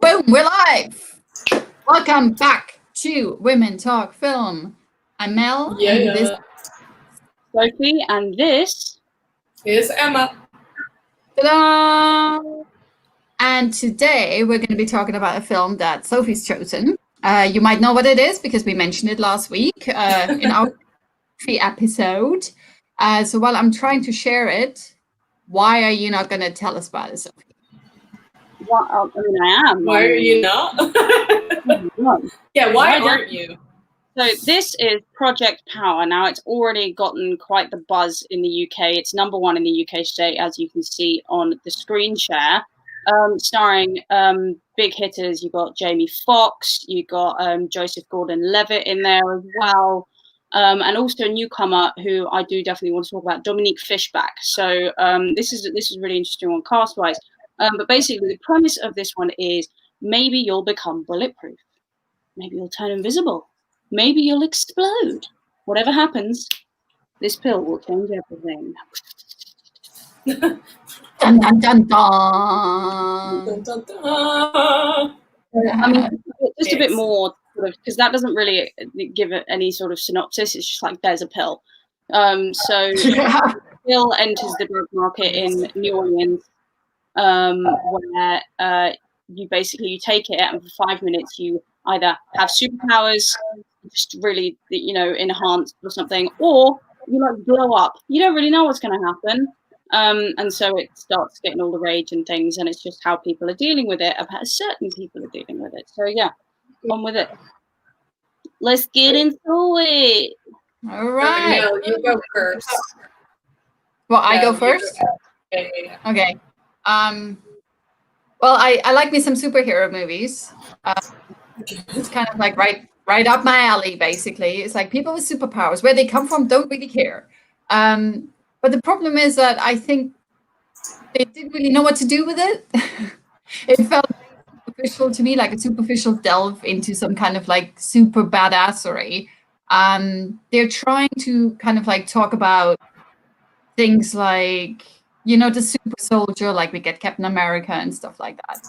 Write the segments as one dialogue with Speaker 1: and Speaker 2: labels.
Speaker 1: Boom, we're live. Welcome back to Women Talk Film. I'm Mel, and this is
Speaker 2: Sophie, and this
Speaker 3: is Emma.
Speaker 1: Ta-da! And today we're going to be talking about a film that Sophie's chosen. You might know what it is because we mentioned it last week in our episode. So while I'm trying to share it, why are you not going to tell us about it, Sophie?
Speaker 2: Well, I mean, I am.
Speaker 3: Why are you not? Yeah, why aren't you?
Speaker 2: So this is Project Power. Now, it's already gotten quite the buzz in the UK. It's #1 in the UK state, as you can see on the screen share. Starring big hitters. You've got Jamie Foxx. You've got Joseph Gordon-Levitt in there as well. And also a newcomer who I do definitely want to talk about, Dominique Fishback. So this is really interesting on cast-wise. But basically, the premise of this one is maybe you'll become bulletproof. Maybe you'll turn invisible. Maybe you'll explode. Whatever happens, this pill will change everything.
Speaker 1: Dun, dun, dun, dun.
Speaker 3: Dun, dun, dun.
Speaker 2: I mean, just a bit more, sort of, because that doesn't really give it any sort of synopsis. It's just like, there's a pill. So the pill enters the drug market in New Orleans, where you take it, and for 5 minutes you either have superpowers, just really, enhanced or something, or you blow up. You don't really know what's going to happen. And so it starts getting all the rage and things, and it's just how people are dealing with it. Certain people are dealing with it. So yeah, on with it. Let's get into it.
Speaker 1: All right.
Speaker 3: No, you go first.
Speaker 1: Well, I go first?
Speaker 3: Yeah.
Speaker 1: Okay. Well, I like me some superhero movies. It's kind of like right up my alley, basically. It's like people with superpowers, where they come from, don't really care. But the problem is that I think they didn't really know what to do with it. It felt superficial to me, like a superficial delve into some kind of like super badassery. They're trying to kind of like talk about things like, the super soldier, like we get Captain America and stuff like that.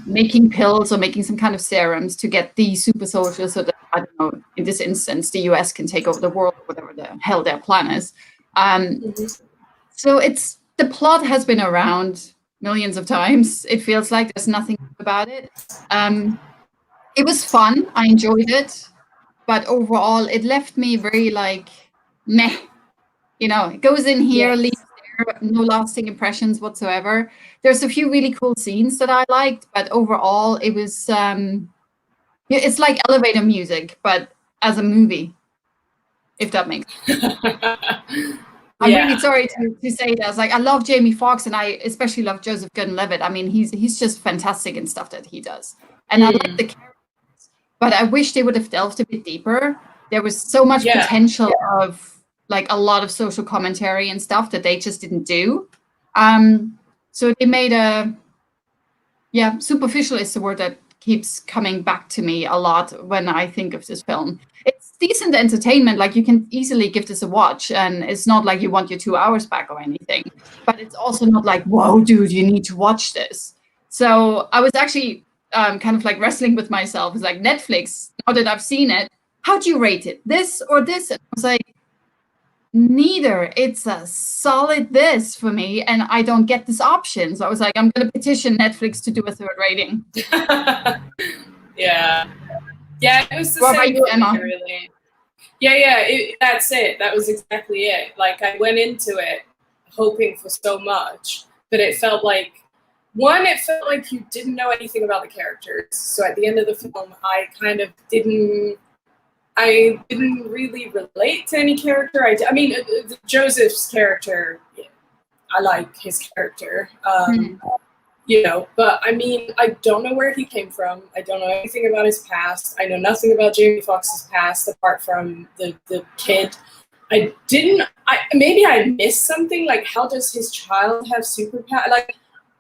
Speaker 1: Making pills or making some kind of serums to get the super soldiers so that, I don't know, in this instance, the US can take over the world, or whatever the hell their plan is. So the plot has been around millions of times. It feels like there's nothing about it. It was fun. I enjoyed it. But overall, it left me very like, meh. It goes in here, leaves there, no lasting impressions whatsoever. There's a few really cool scenes that I liked, but overall, it was, it's like elevator music, but as a movie, if that makes sense. I'm really sorry to say that. Like, I love Jamie Foxx, and I especially love Joseph Gordon-Levitt. I mean, he's just fantastic in stuff that he does. And I like the characters, but I wish they would have delved a bit deeper. There was so much potential of like a lot of social commentary and stuff that they just didn't do. So they made superficial is the word that keeps coming back to me a lot when I think of this film. It's decent entertainment, like you can easily give this a watch, and it's not like you want your 2 hours back or anything, but it's also not like, whoa, dude, you need to watch this. So I was actually kind of like wrestling with myself. It's like, Netflix, now that I've seen it, how do you rate it? This or this? And I was like, neither. It's a solid this for me, and I don't get this option. So I was like, I'm going to petition Netflix to do a 3rd rating.
Speaker 3: Yeah, it was the
Speaker 1: what
Speaker 3: same
Speaker 1: about you,
Speaker 3: thing,
Speaker 1: Emma?
Speaker 3: really. Yeah, that's it. That was exactly it. Like, I went into it hoping for so much, but it felt like you didn't know anything about the characters. So at the end of the film, I didn't really relate to any character. I mean, Joseph's character, I like his character, but I mean, I don't know where he came from. I don't know anything about his past. I know nothing about Jamie Foxx's past apart from the kid. Maybe I missed something. Like, how does his child have superpowers?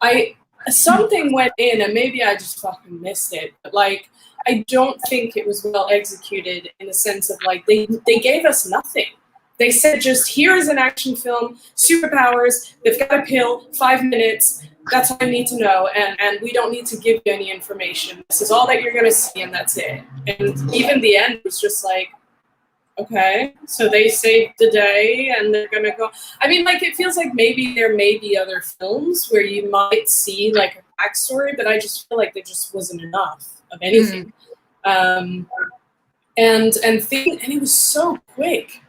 Speaker 3: Like, something went in, and maybe I just fucking missed it. But like, I don't think it was well executed in the sense of like they gave us nothing. They said, just here is an action film, superpowers, they've got a pill, 5 minutes, That's all I need to know, and we don't need to give you any information. This is all that you're gonna see, and that's it. And even the end was just like, okay, so they saved the day, and they're gonna go. I mean, like, it feels like maybe there may be other films where you might see like a backstory, but I just feel like there just wasn't enough of anything. And it was so quick.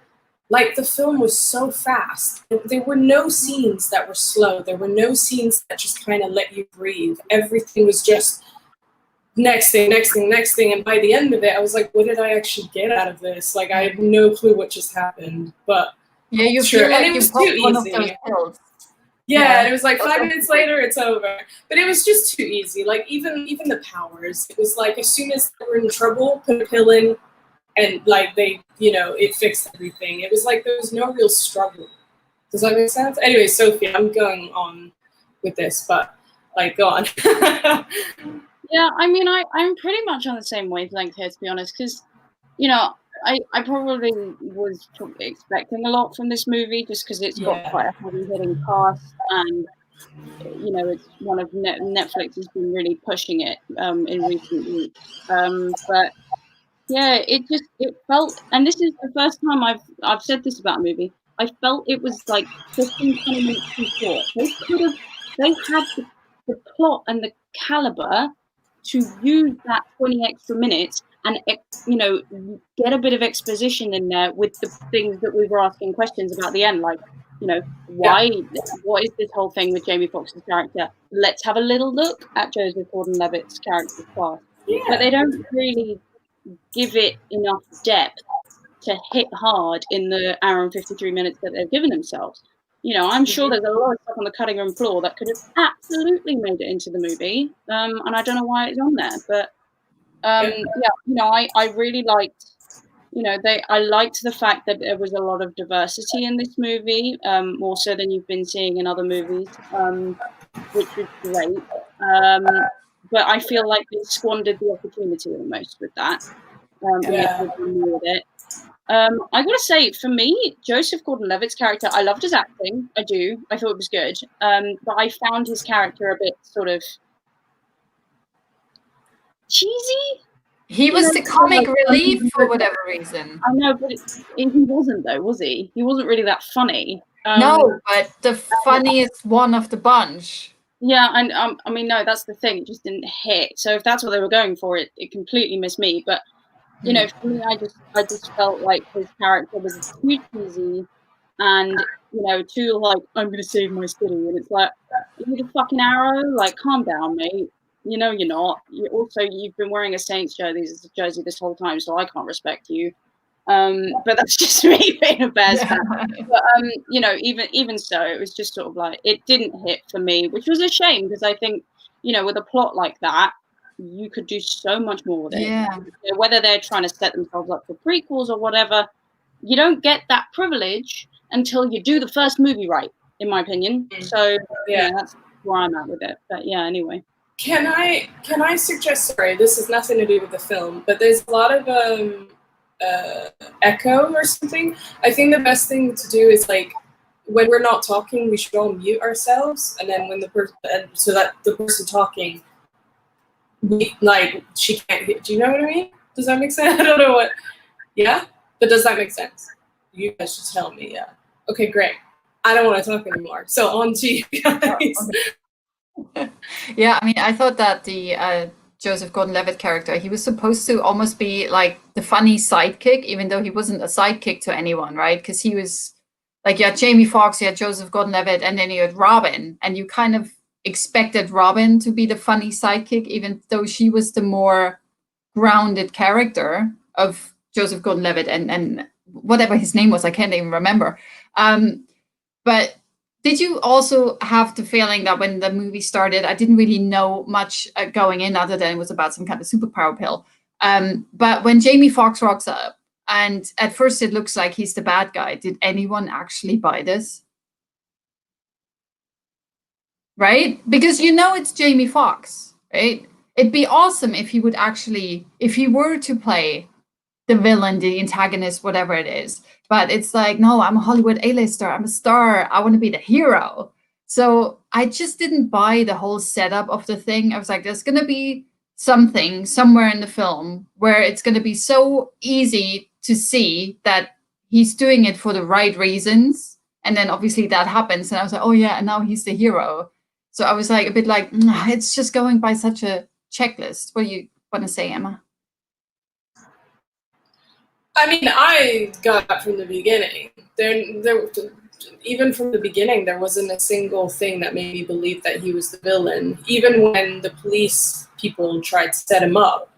Speaker 3: Like, the film was so fast. There were no scenes that were slow. There were no scenes that just kind of let you breathe. Everything was just next thing, next thing, next thing. And by the end of it, I was like, what did I actually get out of this? Like, I have no clue what just happened. But
Speaker 1: yeah, you
Speaker 3: sure.
Speaker 1: feel like
Speaker 3: and it was too easy. Yeah, and it was like 5 minutes later, it's over. But it was just too easy. Like, even the powers, it was like, as soon as they were in trouble, put a pill in, and like they, it fixed everything. It was like there was no real struggle. Does that make sense? Anyway, Sophie, I'm going on with this, but like, go on.
Speaker 2: Yeah, I mean, I'm pretty much on the same wavelength here, to be honest, because, I probably was expecting a lot from this movie just because it's got quite a heavy-hitting cast, and it's one of Netflix has been really pushing it in recent weeks. But yeah, it felt, and this is the first time I've said this about a movie. I felt it was like 15, 20 minutes too short. They had the plot and the caliber to use that 20 extra minutes and get a bit of exposition in there with the things that we were asking questions about the end, like why, what is this whole thing with Jamie Foxx's character? Let's have a little look at Joseph Gordon-Levitt's character's past. But they don't really give it enough depth to hit hard in the hour and 53 minutes that they've given themselves. I'm sure there's a lot of stuff on the cutting room floor that could have absolutely made it into the movie, and I don't know why it's on there. But I really liked, I liked the fact that there was a lot of diversity in this movie, more so than you've been seeing in other movies, which was great. But I feel like they squandered the opportunity almost with that. And they could have done more with it. I gotta say, for me, Joseph Gordon-Levitt's character, I loved his acting. I do. I thought it was good. But I found his character a bit sort of cheesy.
Speaker 1: He was the comic relief for whatever reason.
Speaker 2: I know, but he wasn't, though, was he? He wasn't really that funny.
Speaker 1: No, but the funniest one of the bunch.
Speaker 2: Yeah, and I mean, no, that's the thing. It just didn't hit. So if that's what they were going for, it completely missed me. But for me, I just felt like his character was too cheesy, and too like, I'm gonna save my city, and it's like, you're the fucking Arrow. Like, calm down, mate. You're not. You've been wearing a Saints jersey this whole time, so I can't respect you. But that's just me being a Bears fan. But even so, it was just sort of like, it didn't hit for me, which was a shame, because I think with a plot like that, you could do so much more with it.
Speaker 1: Yeah.
Speaker 2: Whether they're trying to set themselves up for prequels or whatever, you don't get that privilege until you do the first movie right, in my opinion. So that's where I'm at with it. But yeah, anyway.
Speaker 3: Can I suggest? Sorry, this has nothing to do with the film, but there's a lot of echo or something. I think the best thing to do is, like, when we're not talking, we should all mute ourselves, and then when the person, so that the person talking, she can't hear. Do you know what I mean? Does that make sense? I don't know what. Yeah, but does that make sense? You guys should tell me. Yeah. Okay, great. I don't want to talk anymore. So on to you guys.
Speaker 1: Yeah, I mean, I thought that the Joseph Gordon-Levitt character, he was supposed to almost be like the funny sidekick, even though he wasn't a sidekick to anyone, right? Because he was like, you had Jamie Foxx, you had Joseph Gordon-Levitt, and then you had Robin, and you kind of expected Robin to be the funny sidekick, even though she was the more grounded character of Joseph Gordon-Levitt and whatever his name was, I can't even remember. But did you also have the feeling that when the movie started, I didn't really know much going in other than it was about some kind of superpower pill. But when Jamie Foxx rocks up, and at first it looks like he's the bad guy, did anyone actually buy this? Right? Because it's Jamie Foxx, right? It'd be awesome if he would actually, if he were to play the villain, the antagonist, whatever it is. But it's like, no, I'm a Hollywood A-lister. I'm a star. I want to be the hero. So I just didn't buy the whole setup of the thing. I was like, there's going to be something somewhere in the film where it's going to be so easy to see that he's doing it for the right reasons. And then obviously that happens. And I was like, oh yeah, and now he's the hero. So I was like a bit like, it's just going by such a checklist. What do you want to say, Emma?
Speaker 3: I mean, I got that from the beginning. Even from the beginning, there wasn't a single thing that made me believe that he was the villain, even when the police people tried to set him up.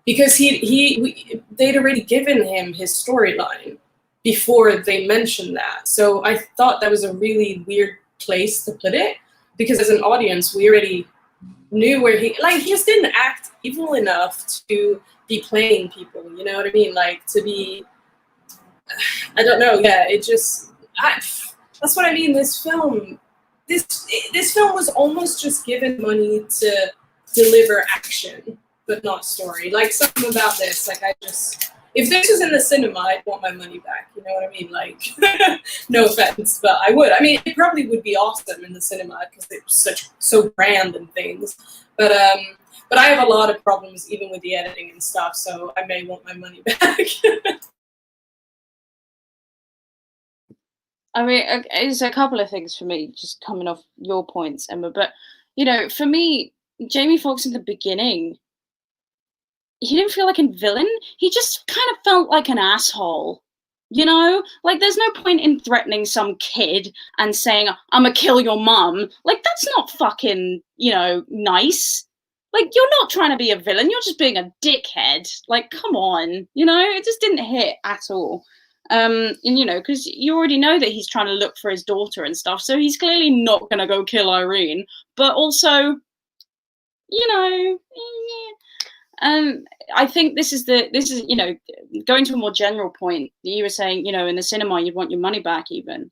Speaker 3: Because they'd already given him his storyline before they mentioned that. So I thought that was a really weird place to put it, because as an audience, we already knew where he just didn't act evil enough to be playing people, you know what I mean? Like, to be, I don't know, yeah, it just, that's what I mean. This film was almost just given money to deliver action, but not story. Like, something about this, like, if this was in the cinema, I'd want my money back. You know what I mean? Like, no offense, but I would. I mean, it probably would be awesome in the cinema because it was so grand and things. But I have a lot of problems even with the editing and stuff, so I may want my money back.
Speaker 2: I mean, it's a couple of things for me, just coming off your points, Emma. But, you know, for me, Jamie Foxx in the beginning, he didn't feel like a villain. He just kind of felt like an asshole. You know, like, there's no point in threatening some kid and saying, I'm gonna kill your mum. Like, that's not fucking, you know, nice. Like, you're not trying to be a villain. You're just being a dickhead. Like, come on. You know, it just didn't hit at all. And, you know, because you already know that he's trying to look for his daughter and stuff. So he's clearly not going to go kill Irene. But also, you know, I think this is, you know, going to a more general point that you were saying, you know, in the cinema, you'd want your money back even.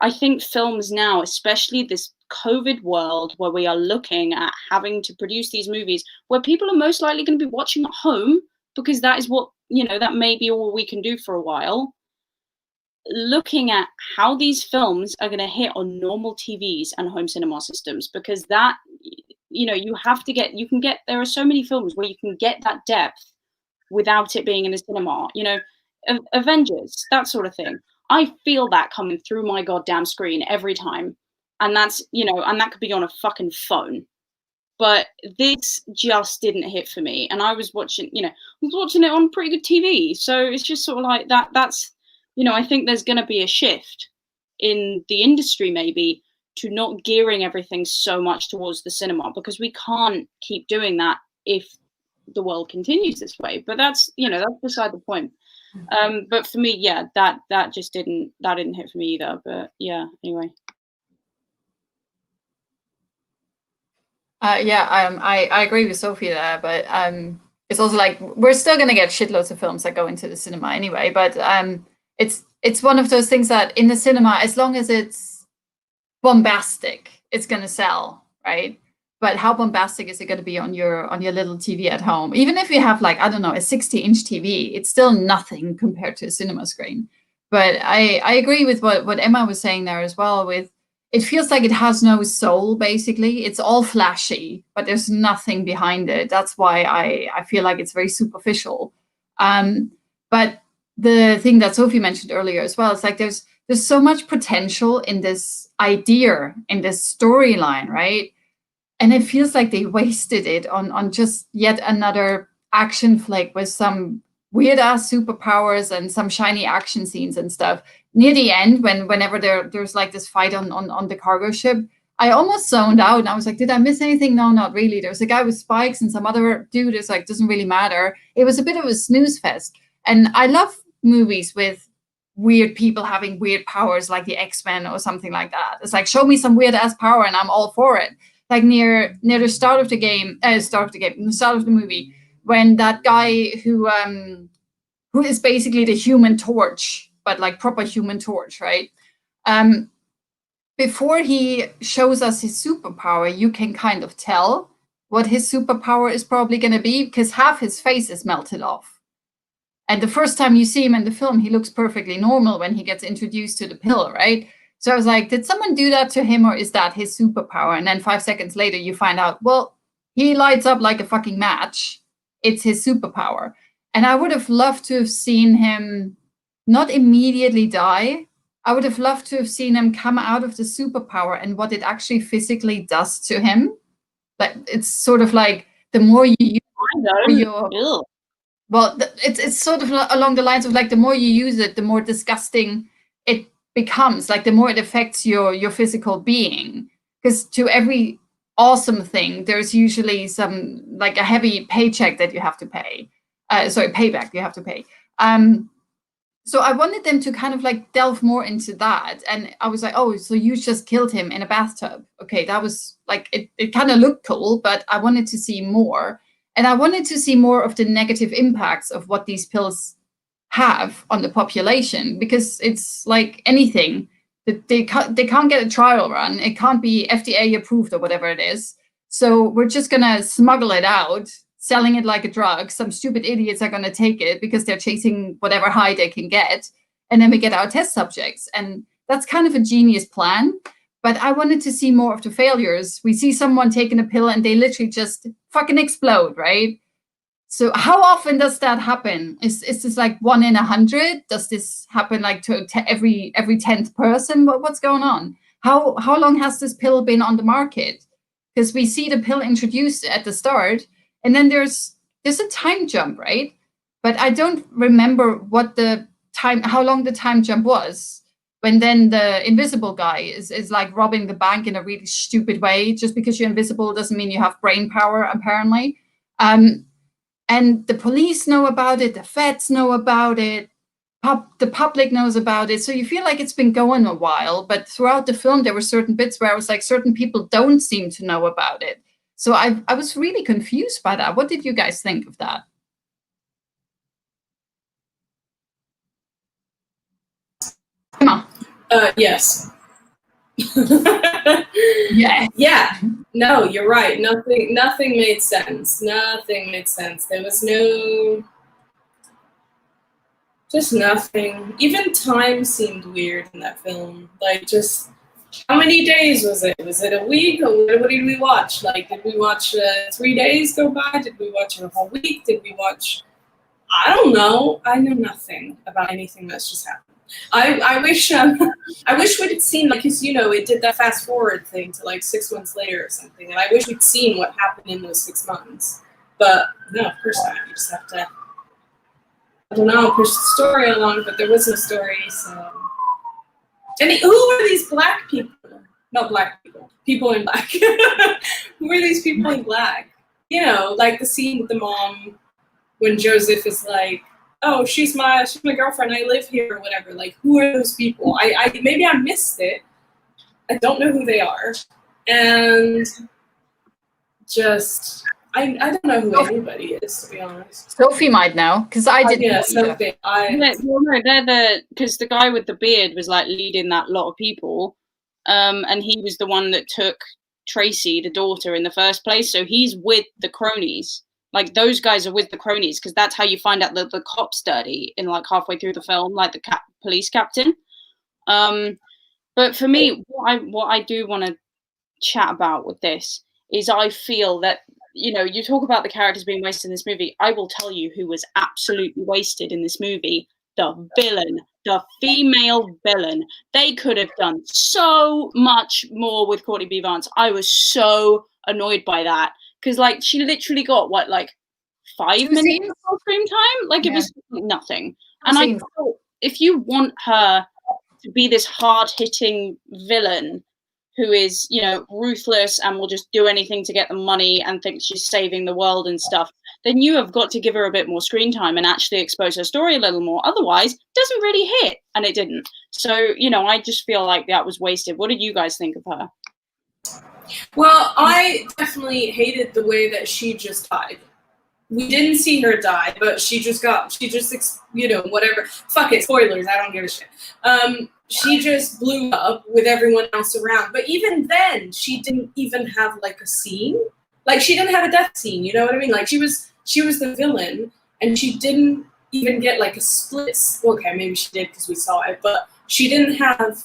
Speaker 2: I think films now, especially this COVID world where we are looking at having to produce these movies where people are most likely going to be watching at home because that is what, you know, that may be all we can do for a while. Looking at how these films are going to hit on normal TVs and home cinema systems, because that, you know, there are so many films where you can get that depth without it being in the cinema, you know, Avengers, that sort of thing. I feel that coming through my goddamn screen every time. And that's, you know, and that could be on a fucking phone. But this just didn't hit for me. And I was watching it on pretty good TV. So it's just sort of like that's, you know, I think there's going to be a shift in the industry maybe to not gearing everything so much towards the cinema, because we can't keep doing that if the world continues this way. But that's, you know, that's beside the point. But for me, yeah, that just didn't hit for me either. But yeah, anyway.
Speaker 1: I agree with Sophie there, but it's also like we're still going to get shitloads of films that go into the cinema anyway. But it's one of those things that in the cinema, as long as it's bombastic, it's going to sell, right? But how bombastic is it going to be on your little TV at home? Even if you have, like, I don't know, a 60-inch TV, it's still nothing compared to a cinema screen. But I agree with what Emma was saying there as well. With it feels like it has no soul. Basically, it's all flashy, but there's nothing behind it. That's why I feel like it's very superficial. But the thing that Sophie mentioned earlier as well, it's like there's so much potential in this idea, in this storyline, right? And it feels like they wasted it on just yet another action flick with some weird ass superpowers and some shiny action scenes and stuff. Near the end, whenever there's like this fight on the cargo ship, I almost zoned out and I was like, did I miss anything? No, not really. There's a guy with spikes and some other dude is like, doesn't really matter. It was a bit of a snooze fest. And I love movies with weird people having weird powers like the X-Men or something like that. It's like, show me some weird ass power and I'm all for it. Like near the start of the movie, when that guy who is basically the Human Torch, but like proper Human Torch, right? Before he shows us his superpower, you can kind of tell what his superpower is probably going to be because half his face is melted off. And the first time you see him in the film, he looks perfectly normal when he gets introduced to the pill, right? So I was like, did someone do that to him, or is that his superpower? And then 5 seconds later, you find out, well, he lights up like a fucking match. It's his superpower. And I would have loved to have seen him not immediately die. I would have loved to have seen him come out of the superpower and what it actually physically does to him. But it's sort of like the more you use your, well, it's sort of along the lines of like the more you use it, the more disgusting it becomes. Like the more it affects your physical being. Because to every awesome thing, there's usually some like a heavy paycheck that you have to pay. Payback you have to pay. So I wanted them to kind of like delve more into that. And I was like, oh, so you just killed him in a bathtub. Okay, that was like, it kind of looked cool, but I wanted to see more. And I wanted to see more of the negative impacts of what these pills have on the population, because it's like anything that they can't get a trial run. It can't be FDA approved or whatever it is. So we're just going to smuggle it out, selling it like a drug. Some stupid idiots are going to take it because they're chasing whatever high they can get. And then we get our test subjects. And that's kind of a genius plan. But I wanted to see more of the failures. We see someone taking a pill and they literally just fucking explode, right? So how often does that happen? Is this like 1 in 100? Does this happen like to every 10th person? What's going on? How long has this pill been on the market? Because we see the pill introduced at the start, and then there's a time jump, right? But I don't remember how long the time jump was. When then the invisible guy is like robbing the bank in a really stupid way. Just because you're invisible doesn't mean you have brain power, apparently. And the police know about it, the feds know about it, the public knows about it. So you feel like it's been going a while, but throughout the film, there were certain bits where I was like, certain people don't seem to know about it. So I was really confused by that. What did you guys think of that? Emma?
Speaker 3: Yes.
Speaker 1: Yeah.
Speaker 3: No, you're right. Nothing made sense. Nothing made sense. There was just nothing. Even time seemed weird in that film. Like, just how many days was it? Was it a week? Or what did we watch? Like, did we watch 3 days go by? Did we watch a whole week? Did we watch? I don't know. I know nothing about anything that's just happened. I wish we'd seen, like, because it did that fast forward thing to like 6 months later or something, and I wish we'd seen what happened in those 6 months. But no, of course not. You just have to, I don't know, push the story along. But there was no story, so. And who were these black people? Not black people. People in black. Who were these people in black? Like the scene with the mom when Joseph is like, oh, she's my girlfriend, I live here, or whatever. Like, who are those people? I maybe I missed it. I don't know who they are. And just, I don't know who anybody is, to be honest.
Speaker 1: Sophie might know, because I didn't.
Speaker 3: Yeah, Sophie.
Speaker 2: Because the guy with the beard was like leading that lot of people. And he was the one that took Tracy, the daughter, in the first place. So he's with the cronies. Like, those guys are with the cronies, because that's how you find out that the cop's dirty in like halfway through the film, like the police captain. But for me, what I do want to chat about with this is I feel that, you talk about the characters being wasted in this movie. I will tell you who was absolutely wasted in this movie. The villain, the female villain. They could have done so much more with Courtney B. Vance. I was so annoyed by that. Because, like, she literally got, 5 minutes of screen time? Like, it was nothing. And I thought, if you want her to be this hard-hitting villain who is, ruthless and will just do anything to get the money and thinks she's saving the world and stuff, then you have got to give her a bit more screen time and actually expose her story a little more. Otherwise, it doesn't really hit. And it didn't. So, I just feel like that was wasted. What did you guys think of her?
Speaker 3: Well, I definitely hated the way that she just died. We didn't see her die, but whatever. Fuck it, spoilers, I don't give a shit. She just blew up with everyone else around. But even then, she didn't even have, like, a scene. Like, she didn't have a death scene, you know what I mean? Like, she was the villain, and she didn't even get, like, a split. Okay, maybe she did because we saw it, but she didn't have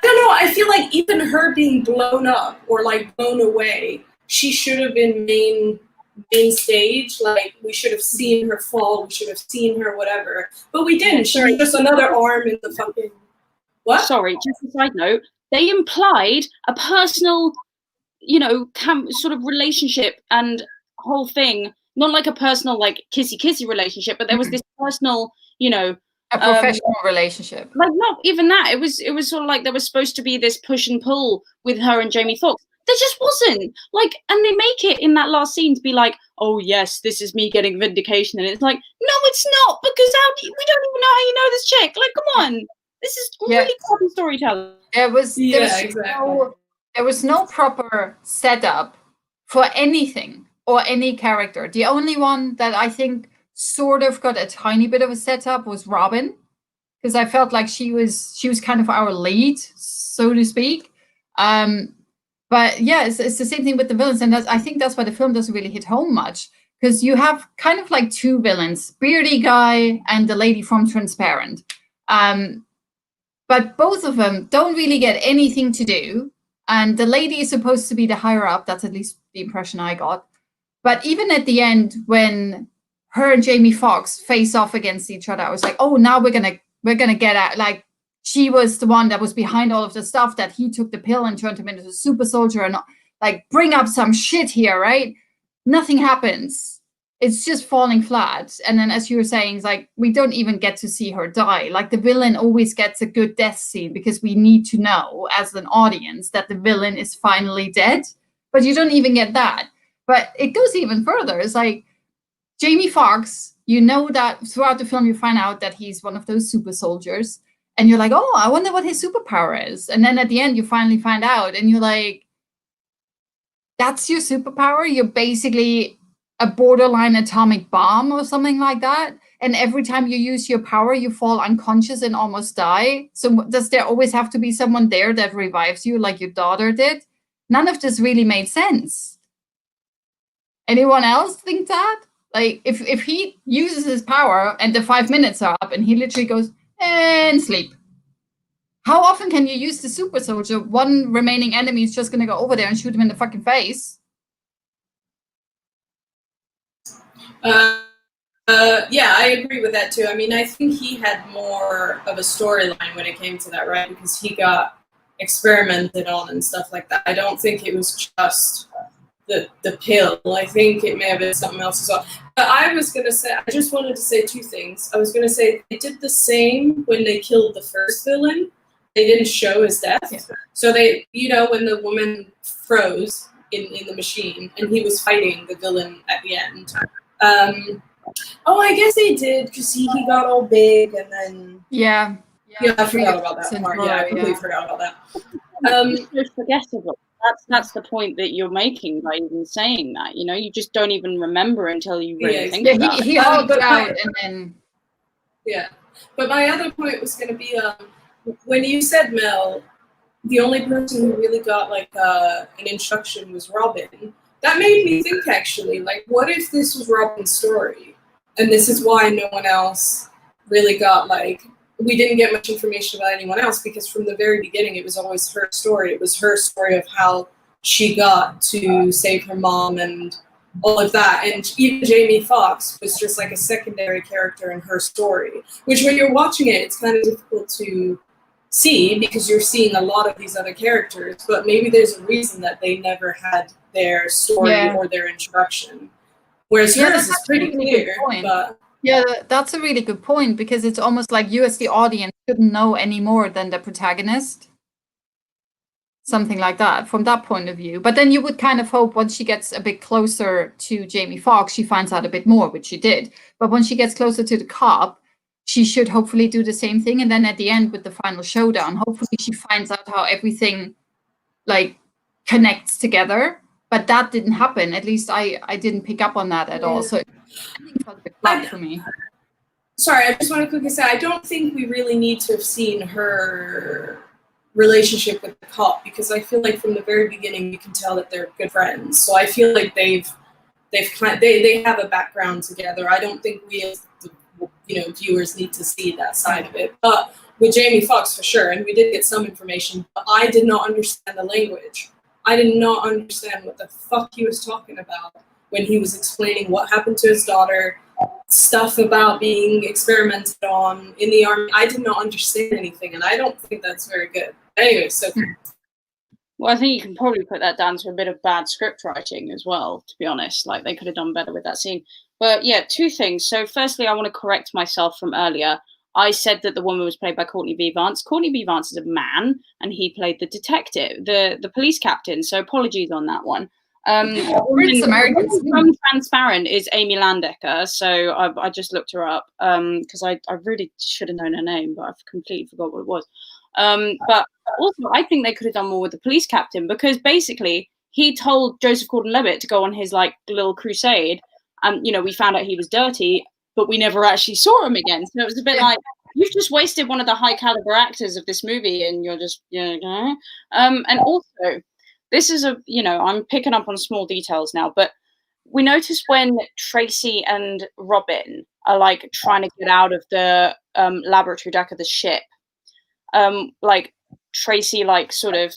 Speaker 3: I don't know. I feel like even her being blown up or like blown away, she should have been main stage. Like we should have seen her fall. We should have seen her whatever. But we didn't. She was just another arm in the fucking. What?
Speaker 2: Sorry, just a side note. They implied a personal, you know, sort of relationship and whole thing. Not like a personal, like kissy relationship, but there was this personal, you know,
Speaker 1: a professional relationship.
Speaker 2: Like not even that. It was sort of like there was supposed to be this push and pull with her and Jamie Foxx. There just wasn't. Like, and they make it in that last scene to be like, oh yes, this is me getting vindication, and it's like, no, it's not, because we don't even know how you know this chick. Like, come on, this is really crappy storytelling.
Speaker 1: There was no proper setup for anything or any character. The only one that I think sort of got a tiny bit of a setup was Robin, because I felt like she was kind of our lead, so to speak. But yeah, it's the same thing with the villains, and I think that's why the film doesn't really hit home much, because you have kind of like two villains, beardy guy and the lady from Transparent. But both of them don't really get anything to do. And the lady is supposed to be the higher up. That's at least the impression I got. But even at the end, when her and Jamie Foxx face off against each other, I was like, oh, now we're gonna get at, like, she was the one that was behind all of the stuff, that he took the pill and turned him into a super soldier, and like bring up some shit here, right? Nothing happens. It's just falling flat. And then, as you were saying, it's like we don't even get to see her die. Like the villain always gets a good death scene because we need to know as an audience that the villain is finally dead. But you don't even get that. But it goes even further. It's like Jamie Foxx, you know that throughout the film you find out that he's one of those super soldiers. And you're like, oh, I wonder what his superpower is. And then at the end you finally find out. And you're like, that's your superpower? You're basically a borderline atomic bomb or something like that. And every time you use your power, you fall unconscious and almost die. So does there always have to be someone there that revives you like your daughter did? None of this really made sense. Anyone else think that? Like if he uses his power and the 5 minutes are up and he literally goes and sleep. How often can you use the super soldier? One remaining enemy is just going to go over there and shoot him in the fucking face.
Speaker 3: Yeah, I agree with that too. I mean, I think he had more of a storyline when it came to that, right? Because he got experimented on and stuff like that. I don't think it was just the pill. I think it may have been something else as well. But I just wanted to say two things. I was going to say they did the same when they killed the first villain. They didn't show his death. Yeah. So they, you know, when the woman froze in the machine and he was fighting the villain at the end. Oh, I guess they did, because he got all big and then... Yeah, I forgot about that part. Yeah, I completely forgot about that.
Speaker 2: It's so forgettable. That's the point that you're making by even saying that. You know, you just don't even remember until you really think about it.
Speaker 1: He all got out and then...
Speaker 3: Yeah. But my other point was going to be, when you said, Mel, the only person who really got, like, an introduction was Robin, that made me think, actually, like, what if this was Robin's story? And this is why no one else really got, like, we didn't get much information about anyone else, because from the very beginning, it was always her story. It was her story of how she got to save her mom and all of that. And even Jamie Foxx was just like a secondary character in her story, which when you're watching it, it's kind of difficult to see because you're seeing a lot of these other characters, but maybe there's a reason that they never had their story or their introduction. Whereas hers is pretty clear. But
Speaker 1: yeah, that's a really good point, because it's almost like you as the audience shouldn't know any more than the protagonist. Something like that, from that point of view. But then you would kind of hope once she gets a bit closer to Jamie Foxx, she finds out a bit more, which she did. But when she gets closer to the cop, she should hopefully do the same thing. And then at the end with the final showdown, hopefully she finds out how everything like connects together. But that didn't happen. At least I didn't pick up on that at all. So I think it felt a bit flat for me.
Speaker 3: Sorry, I just want to quickly say, I don't think we really need to have seen her relationship with the cop, because I feel like from the very beginning you can tell that they're good friends. So I feel like they have a background together. I don't think we as the, viewers need to see that side of it. But with Jamie Foxx for sure, and we did get some information, but I did not understand the language. I did not understand what the fuck he was talking about when he was explaining what happened to his daughter, stuff about being experimented on in the army. I did not understand anything, and I don't think that's very good. Anyway, so...
Speaker 2: Well, I think you can probably put that down to a bit of bad script writing as well, to be honest. Like, they could have done better with that scene. But yeah, two things. So firstly, I want to correct myself from earlier. I said that the woman was played by Courtney B. Vance. Courtney B. Vance is a man, and he played the detective, the police captain. So apologies on that one.
Speaker 1: Americans.
Speaker 2: From Transparent is Amy Landecker, so I just looked her up because I really should have known her name, but I've completely forgot what it was. But also, I think they could have done more with the police captain, because basically he told Joseph Gordon-Levitt to go on his like little crusade, and we found out he was dirty, but we never actually saw him again. So it was a bit like, you've just wasted one of the high caliber actors of this movie, and you're just and also, this is I'm picking up on small details now, but we noticed when Tracy and Robin are like trying to get out of the laboratory deck of the ship, like Tracy sort of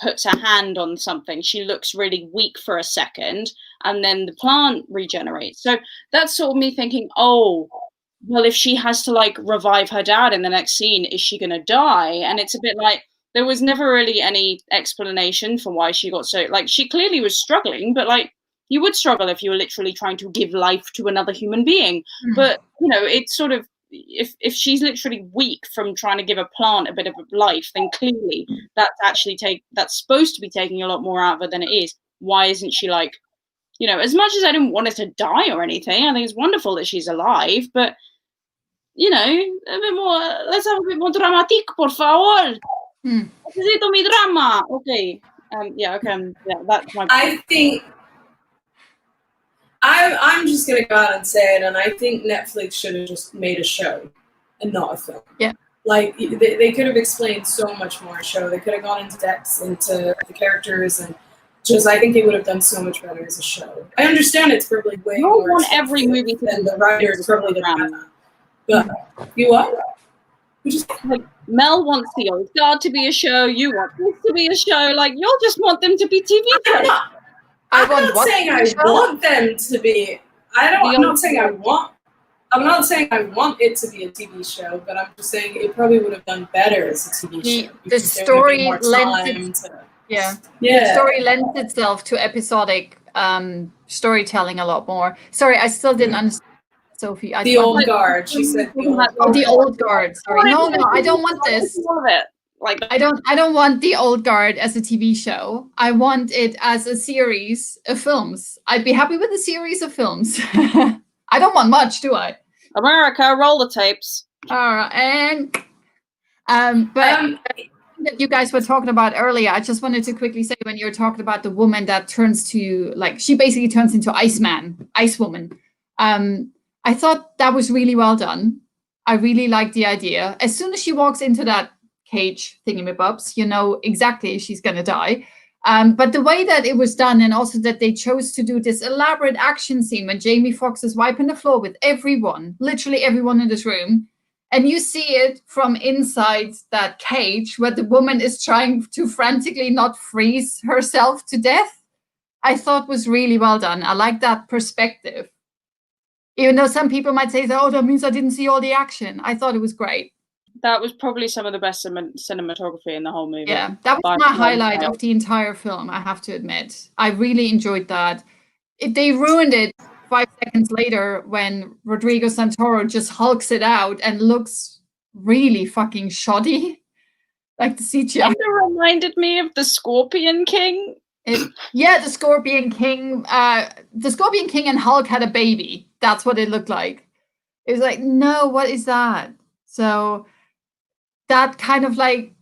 Speaker 2: puts her hand on something. She looks really weak for a second, and then the plant regenerates. So that's sort of me thinking, oh, well, if she has to like revive her dad in the next scene, is she going to die? And it's a bit like, there was never really any explanation for why she got so, like, she clearly was struggling, but like, you would struggle if you were literally trying to give life to another human being. But it's sort of, if she's literally weak from trying to give a plant a bit of life, then clearly that's supposed to be taking a lot more out of her than it is. Why isn't she like, as much as I didn't want her to die or anything, I think it's wonderful that she's alive, but a bit more, let's have a bit more dramatic, por favor. Necesito mi drama. Okay. Yeah, that's my point.
Speaker 3: I think I'm just gonna go out and say it, and I think Netflix should have just made a show and not a film.
Speaker 1: Yeah.
Speaker 3: Like they could have explained so much more show. They could have gone into depth into the characters, and I think they would have done so much better as a show. I understand it's probably way more
Speaker 2: want every movie to
Speaker 3: than the writers probably didn't have that. But you what?
Speaker 2: Like, Mel wants the old guard to be a show. You want this to be a show. Like, you'll just want them to be TV shows.
Speaker 3: I'm not saying I want them to be. I'm not saying I want it to be a TV show, but I'm just saying it probably would have done better as a TV show.
Speaker 1: The story the story lends itself to episodic storytelling a lot more. Sorry, I still didn't understand. Sophie,
Speaker 3: the old guard. She said
Speaker 1: the old guard. Sorry, no, I don't want this.
Speaker 2: Like,
Speaker 1: I don't want the old guard as a TV show. I want it as a series of films. I'd be happy with a series of films. I don't want much, do I?
Speaker 2: America, roll the tapes.
Speaker 1: All right, and that you guys were talking about earlier, I just wanted to quickly say, when you were talking about the woman that turns to, like, she basically turns into Ice Woman. I thought that was really well done. I really liked the idea. As soon as she walks into that cage thingamabobs, you know exactly she's going to die. But the way that it was done, and also that they chose to do this elaborate action scene when Jamie Foxx is wiping the floor with everyone, literally everyone in this room, and you see it from inside that cage where the woman is trying to frantically not freeze herself to death, I thought was really well done. I like that perspective. Even though some people might say, oh, that means I didn't see all the action. I thought it was great.
Speaker 2: That was probably some of the best cinematography in the whole movie.
Speaker 1: Yeah, that was my highlight of the entire film, I have to admit. I really enjoyed that. They ruined it 5 seconds later when Rodrigo Santoro just hulks it out and looks really fucking shoddy. Like the CGI.
Speaker 2: It reminded me of the Scorpion King.
Speaker 1: The Scorpion King. The Scorpion King and Hulk had a baby. That's what it looked like. It was like, no, what is that? So that kind of like,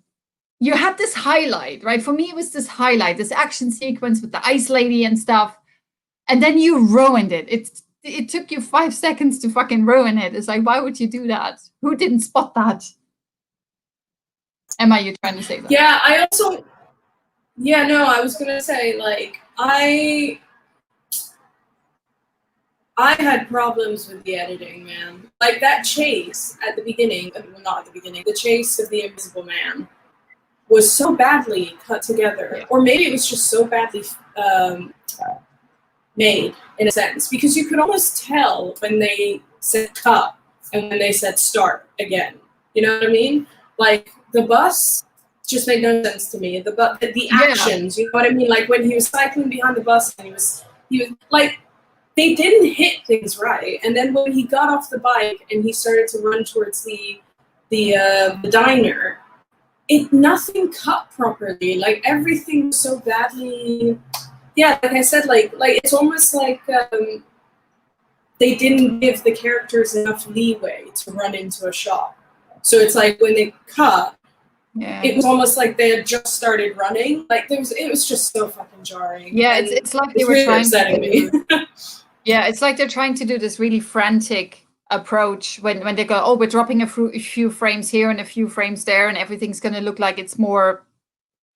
Speaker 1: you had this highlight, right? For me, it was this highlight, this action sequence with the ice lady and stuff. And then you ruined it. It took you 5 seconds to fucking ruin it. It's like, why would you do that? Who didn't spot that? Emma, you trying to say that?
Speaker 3: Yeah, I was going to say, like, I had problems with the editing, man. Like that chase at the beginning, well, not at the beginning, the chase of the Invisible Man was so badly cut together, or maybe it was just so badly made in a sense, because you could almost tell when they said cut and when they said start again. You know what I mean? Like the bus just made no sense to me. The actions, you know what I mean? Like when he was cycling behind the bus and he was like, they didn't hit things right. And then when he got off the bike and he started to run towards the diner, nothing cut properly. Like everything was so badly. Yeah, like I said, like it's almost like they didn't give the characters enough leeway to run into a shot. So it's like when they cut, it was almost like they had just started running. Like it was just so fucking jarring.
Speaker 1: Yeah, it's like they were really trying upsetting me. Yeah, it's like they're trying to do this really frantic approach when they go, oh, we're dropping a few frames here and a few frames there, and everything's going to look like it's more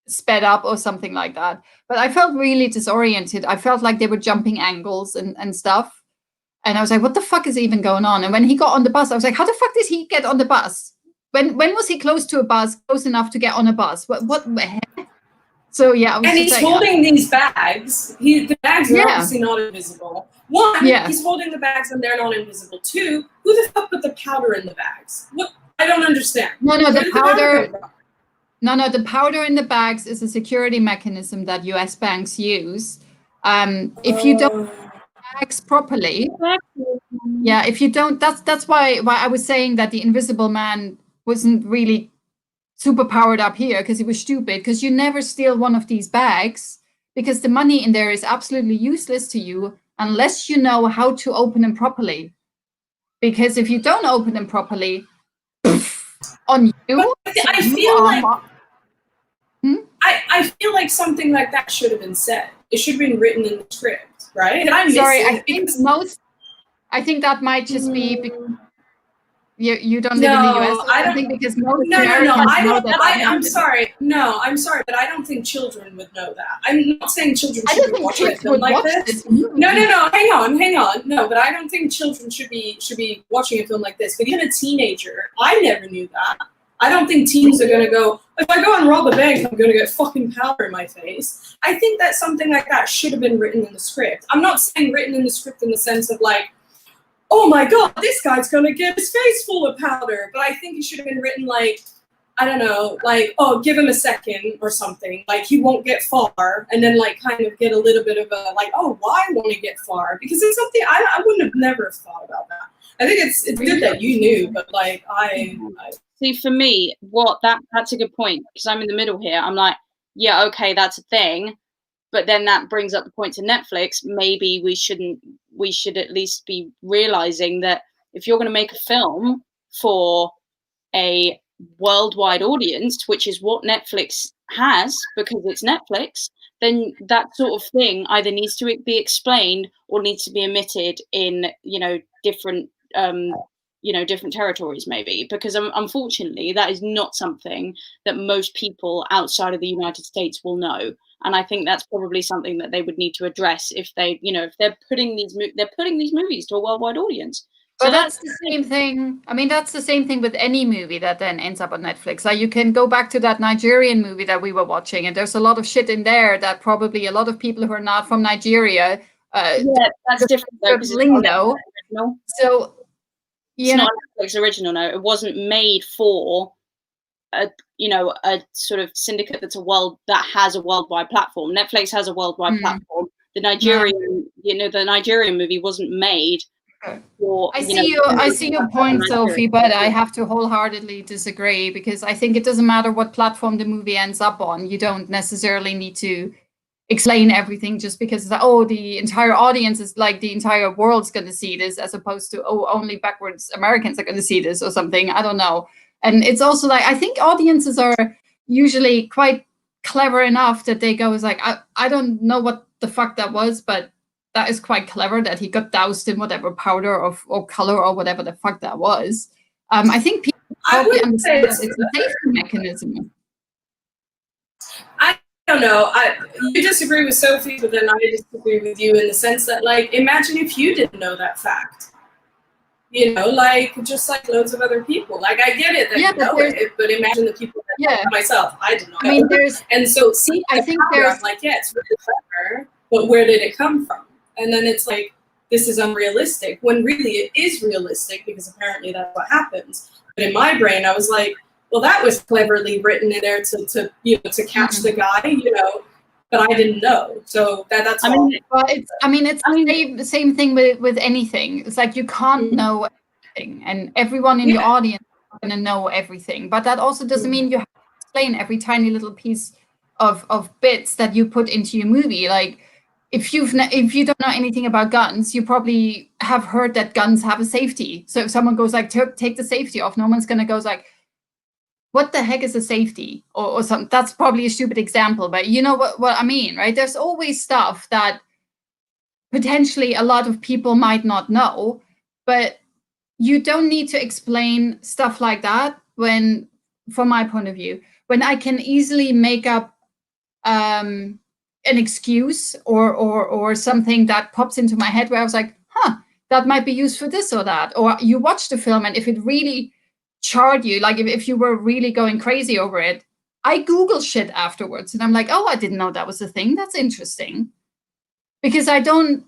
Speaker 1: sped up or something like that. But I felt really disoriented. I felt like they were jumping angles and stuff. And I was like, what the fuck is even going on? And when he got on the bus, I was like, how the fuck did he get on the bus? When was he close to a bus, close enough to get on a bus? What the heck? So yeah,
Speaker 3: and he's holding these bags. The bags are obviously not invisible. One, he's holding the bags and they're not invisible. Two, who the fuck put the powder in the bags? What? I don't understand.
Speaker 1: No, the powder. No, the powder in the bags is a security mechanism that U.S. banks use. If you don't bags properly, if you don't, that's why I was saying that the Invisible Man wasn't really super powered up here, because he was stupid, because you never steal one of these bags, because the money in there is absolutely useless to you unless you know how to open them properly. Because if you don't open them properly, on you.
Speaker 3: I feel like I feel like something like that should have been said. It should have been written in the script, right? Did I miss it?
Speaker 1: I think that might just be because you don't live in the US. I think because most
Speaker 3: I'm sorry. No, I'm sorry, but I don't think children would know that. I'm not saying children should be watching a film like this. No. Hang on. No, but I don't think children should be watching a film like this. But even a teenager, I never knew that. I don't think teens are going to go, if I go and rob a bank, I'm going to get fucking powder in my face. I think that something like that should have been written in the script. I'm not saying written in the script in the sense of like, oh my God, this guy's going to get his face full of powder. But I think it should have been written like, I don't know, like, oh, give him a second or something. Like, he won't get far. And then, like, kind of get a little bit of a, like, oh, why won't he get far? Because it's something I wouldn't have never thought about that. I think it's good that you knew, but, like, I
Speaker 2: See, for me, that's a good point, because I'm in the middle here. I'm like, yeah, okay, that's a thing. But then that brings up the point to Netflix. Maybe we should at least be realizing that if you're going to make a film for a worldwide audience, which is what Netflix has because it's Netflix, then that sort of thing either needs to be explained or needs to be omitted in, different territories, maybe, because unfortunately that is not something that most people outside of the United States will know. And I think that's probably something that they would need to address if they're putting these movies to a worldwide audience.
Speaker 1: But so that's the same thing. I mean, that's the same thing with any movie that then ends up on Netflix. Like, you can go back to that Nigerian movie that we were watching, and there's a lot of shit in there that probably a lot of people who are not from Nigeria.
Speaker 2: That's different though, because
Speaker 1: lingo. So
Speaker 2: it's not a Netflix original. No, it wasn't made for a sort of syndicate that has a worldwide platform. Netflix has a worldwide platform. The Nigerian movie wasn't made.
Speaker 1: I see your point, Sophie, but I have to wholeheartedly disagree, because I think it doesn't matter what platform the movie ends up on. You don't necessarily need to explain everything just because the entire audience is like the entire world's going to see this, as opposed to only backwards Americans are going to see this or something. I don't know. And it's also like, I think audiences are usually quite clever enough that they go, I don't know what the fuck that was, but that is quite clever that he got doused in whatever powder or color or whatever the fuck that was. I think people probably understand that it's a safety mechanism.
Speaker 3: I don't know. You disagree with Sophie, but then I disagree with you in the sense that, like, imagine if you didn't know that fact. You know, like, just like loads of other people. Like, I get it that you know it, but imagine the people that myself, I did not know.
Speaker 1: I mean, there's...
Speaker 3: And so, see,
Speaker 1: I think there's...
Speaker 3: I'm like, yeah, it's really clever, but where did it come from? And then it's like, this is unrealistic, when really it is realistic, because apparently that's what happens. But in my brain, I was like, well, that was cleverly written in there to you know, to catch the guy, you know, but I didn't know. So that's all.
Speaker 1: It's the same thing with anything. It's like you can't know everything, and everyone in your audience is going to know everything. But that also doesn't mean you have to explain every tiny little piece of bits that you put into your movie. Like, if you don't know anything about guns, you probably have heard that guns have a safety. So if someone goes like, take the safety off, no one's going to go like, what the heck is a safety or something? That's probably a stupid example, but you know what I mean, right? There's always stuff that potentially a lot of people might not know, but you don't need to explain stuff like that when, from my point of view, when I can easily make up an excuse or something that pops into my head where I was like, that might be used for this or that. Or you watch the film, and if it really charred you, like if you were really going crazy over it, I Google shit afterwards, and I'm like, oh, I didn't know that was a thing. That's interesting. Because I don't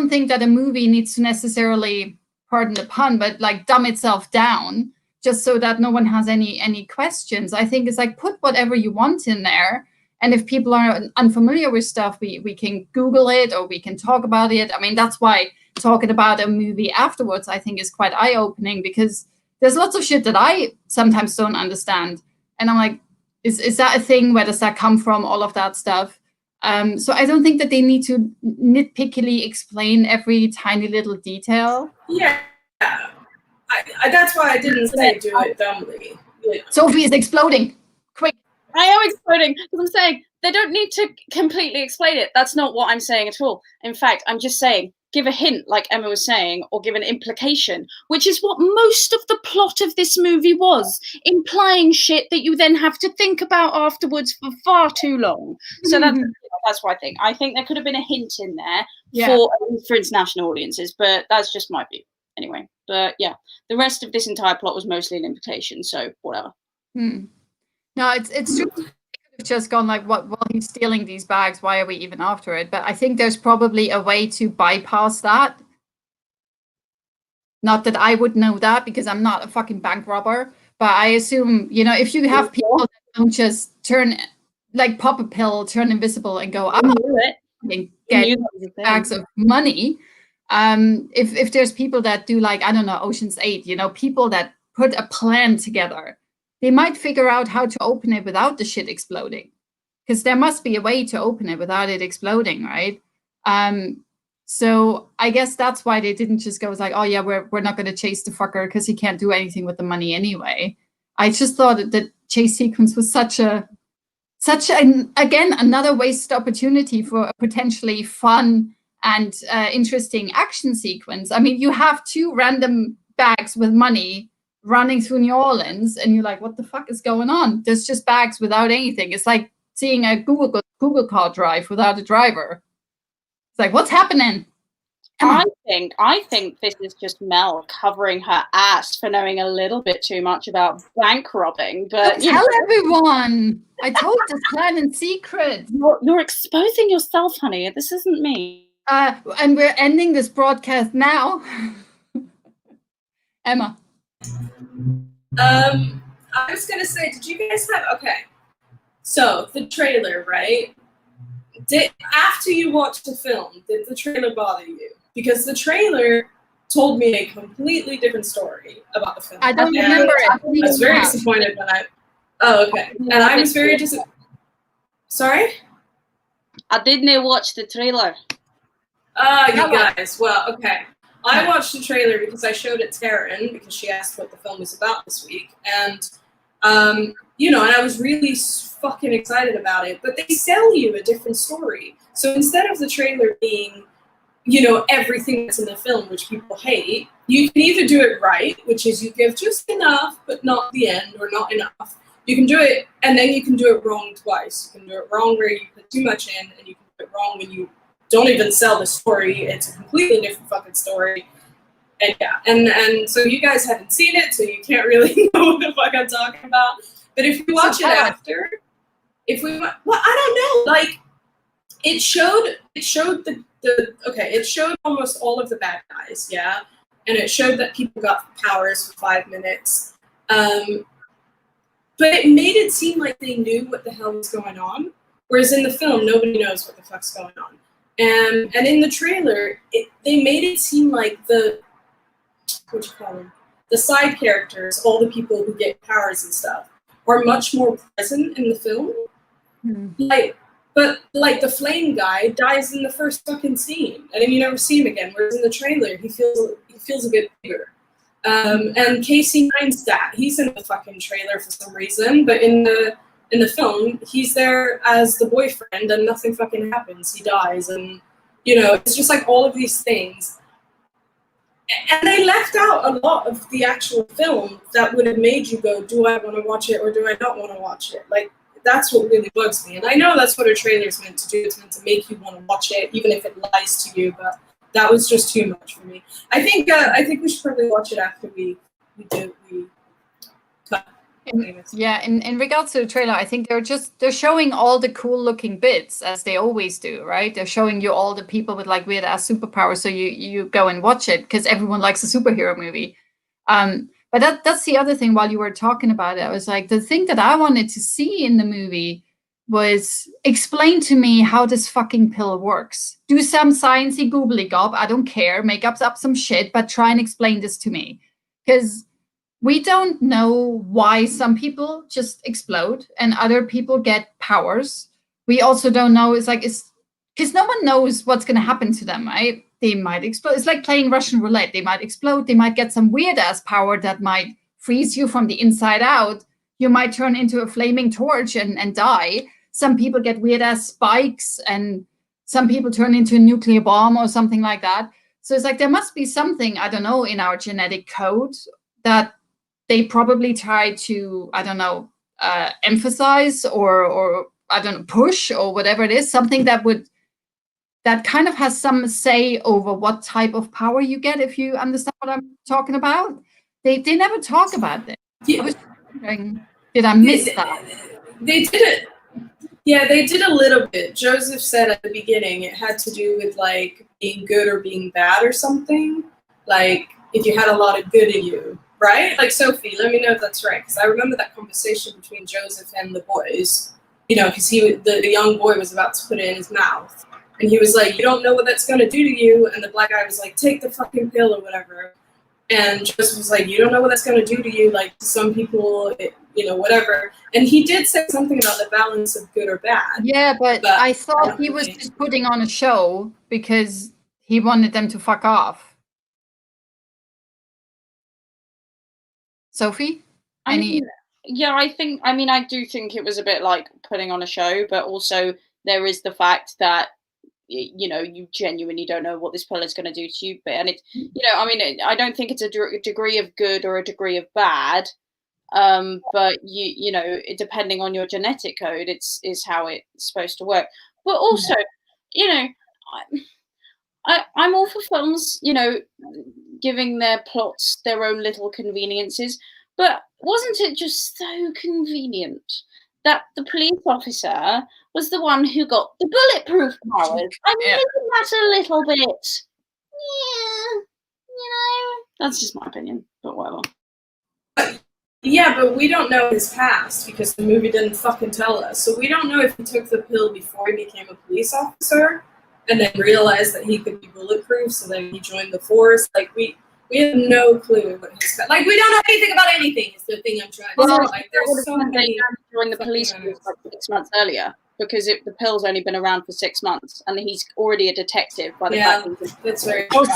Speaker 1: think that a movie needs to necessarily, pardon the pun, but like dumb itself down just so that no one has any questions. I think it's like, put whatever you want in there. And if people are unfamiliar with stuff, we can Google it or we can talk about it. I mean, that's why talking about a movie afterwards, I think, is quite eye-opening, because there's lots of shit that I sometimes don't understand. And I'm like, is that a thing? Where does that come from? All of that stuff. So I don't think that they need to nitpickily explain every tiny little detail.
Speaker 3: Yeah. That's why I didn't say do it dumbly. Yeah.
Speaker 1: Sophie is exploding. Quick.
Speaker 2: I am exploding because I'm saying they don't need to completely explain it. That's not what I'm saying at all. In fact, I'm just saying, give a hint, like Emma was saying, or give an implication, which is what most of the plot of this movie was, implying shit that you then have to think about afterwards for far too long. So that's what I think. I think there could have been a hint in there for international audiences, but that's just my view. Anyway, but yeah, the rest of this entire plot was mostly an implication, so whatever.
Speaker 1: No, it's true. Just gone like, what, while he's stealing these bags, why are we even after it? But I think there's probably a way to bypass that. Not that I would know that, because I'm not a fucking bank robber, but I assume, you know, if you have people that don't just turn, like, pop a pill, turn invisible and go, and get bags of money. If there's people that do, like, I don't know, Ocean's 8, you know, people that put a plan together, they might figure out how to open it without the shit exploding, because there must be a way to open it without it exploding, right? So I guess that's why they didn't just go like, oh yeah, we're not going to chase the fucker because he can't do anything with the money anyway. I just thought that the chase sequence was such an again, another wasted opportunity for a potentially fun and interesting action sequence. I mean, you have two random bags with money running through New Orleans, and you're like, what the fuck is going on? There's just bags without anything. It's like seeing a Google car drive without a driver. It's like, what's happening?
Speaker 2: I think this is just Mel covering her ass for knowing a little bit too much about bank robbing. But
Speaker 1: tell everyone. I told this plan in secret.
Speaker 2: You're exposing yourself, honey. This isn't me.
Speaker 1: And we're ending this broadcast now. Emma.
Speaker 3: I was gonna say, did you guys have so the trailer, right? After you watched the film, did the trailer bother you? Because the trailer told me a completely different story about the film.
Speaker 1: I don't remember it.
Speaker 3: I was very disappointed when and I was very disappointed. Sorry?
Speaker 2: I didn't watch the trailer.
Speaker 3: You guys. Well, okay. I watched the trailer because I showed it to Karen because she asked what the film was about this week. And, you know, and I was really fucking excited about it. But they sell you a different story. So instead of the trailer being, you know, everything that's in the film, which people hate, you can either do it right, which is you give just enough, but not the end, or not enough. You can do it, and then you can do it wrong twice. You can do it wrong where you put too much in, and you can do it wrong when you don't even sell the story. It's a completely different fucking story. And yeah, and so you guys haven't seen it, so you can't really know what the fuck I'm talking about. But if you watch it after, well, I don't know. Like, it showed it showed almost all of the bad guys, yeah, and it showed that people got powers for 5 minutes. But it made it seem like they knew what the hell was going on, whereas in the film, nobody knows what the fuck's going on. And in the trailer, they made it seem like the side characters, all the people who get powers and stuff, are much more present in the film. But the flame guy dies in the first fucking scene, and then you never see him again. Whereas in the trailer, he feels a bit bigger. And Casey Neistat, he's in the fucking trailer for some reason, but in the film, he's there as the boyfriend, and nothing fucking happens. He dies, and it's just like all of these things. And they left out a lot of the actual film that would have made you go, do I want to watch it or do I not want to watch it? Like, that's what really bugs me. And I know that's what a trailer's meant to do. It's meant to make you want to watch it, even if it lies to you, but that was just too much for me. I think we should probably watch it after we cut.
Speaker 1: In regards to the trailer, I think they're showing all the cool looking bits, as they always do, right? They're showing you all the people with like weird ass superpowers, so you go and watch it because everyone likes a superhero movie. But that's the other thing. While you were talking about it, I was like, the thing that I wanted to see in the movie was explain to me how this fucking pill works. Do some sciencey googly gob, I don't care, make up some shit, but try and explain this to me. Because we don't know why some people just explode and other people get powers. We also don't know, because no one knows what's going to happen to them, right? They might explode. It's like playing Russian roulette. They might explode. They might get some weird ass power that might freeze you from the inside out. You might turn into a flaming torch and die. Some people get weird ass spikes, and some people turn into a nuclear bomb or something like that. So it's like there must be something, I don't know, in our genetic code that they probably try to, I don't know, emphasize or I don't know, push or whatever it is, something that kind of has some say over what type of power you get, if you understand what I'm talking about. They never talk about this. Yeah. I was wondering, did I miss that?
Speaker 3: They did it. Yeah, they did a little bit. Joseph said at the beginning it had to do with like being good or being bad or something. Like if you had a lot of good in you, right? Like Sophie, let me know if that's right, because I remember that conversation between Joseph and the boys. Because the young boy was about to put it in his mouth, and he was like, "You don't know what that's gonna do to you," and the black guy was like, "Take the fucking pill or whatever." And Joseph was like, "You don't know what that's going to do to you, like to some people, whatever." And he did say something about the balance of good or bad.
Speaker 1: Yeah, but I thought he was just putting on a show because he wanted them to fuck off. Sophie?
Speaker 2: I do think it was a bit like putting on a show, but also there is the fact that you genuinely don't know what this pill is going to do to you. And it's, I don't think it's a degree of good or a degree of bad. But depending on your genetic code, is how it's supposed to work. But also, I'm all for films, giving their plots their own little conveniences. But wasn't it just so convenient that the police officer was the one who got the bulletproof powers? I mean, isn't that a little bit? Yeah, that's just my opinion, but whatever.
Speaker 3: Yeah, but we don't know his past because the movie didn't fucking tell us. So we don't know if he took the pill before he became a police officer and then realized that he could be bulletproof, so then he joined the force. Like, we have no clue what his past. Like, we don't know anything about anything is the thing I'm trying to say. Like, there's so many.
Speaker 2: Joined the police force like 6 months earlier, because the pill's only been around for 6 months, and he's already a detective by the fact
Speaker 3: that's very
Speaker 1: true.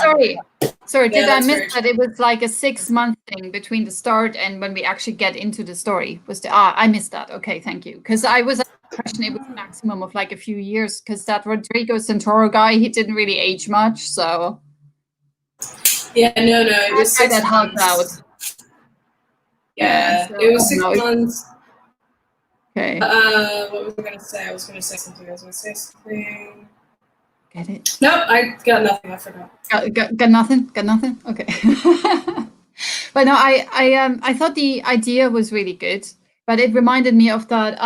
Speaker 1: Sorry, did I miss that? It was like a 6-month thing between the start and when we actually get into the story. I missed that. Okay, thank you. Because I was under the impression it was a maximum of like a few years, because that Rodrigo Santoro guy, he didn't really age much, so.
Speaker 3: Yeah, no, it was 6 months.
Speaker 1: Out.
Speaker 3: Yeah, it was 6 months.
Speaker 1: Okay.
Speaker 3: What was I going to say? I was going to say something.
Speaker 1: Get it?
Speaker 3: Nope, I got nothing. I forgot.
Speaker 1: Got nothing? Got nothing? Okay. But no, I thought the idea was really good, but it reminded me of that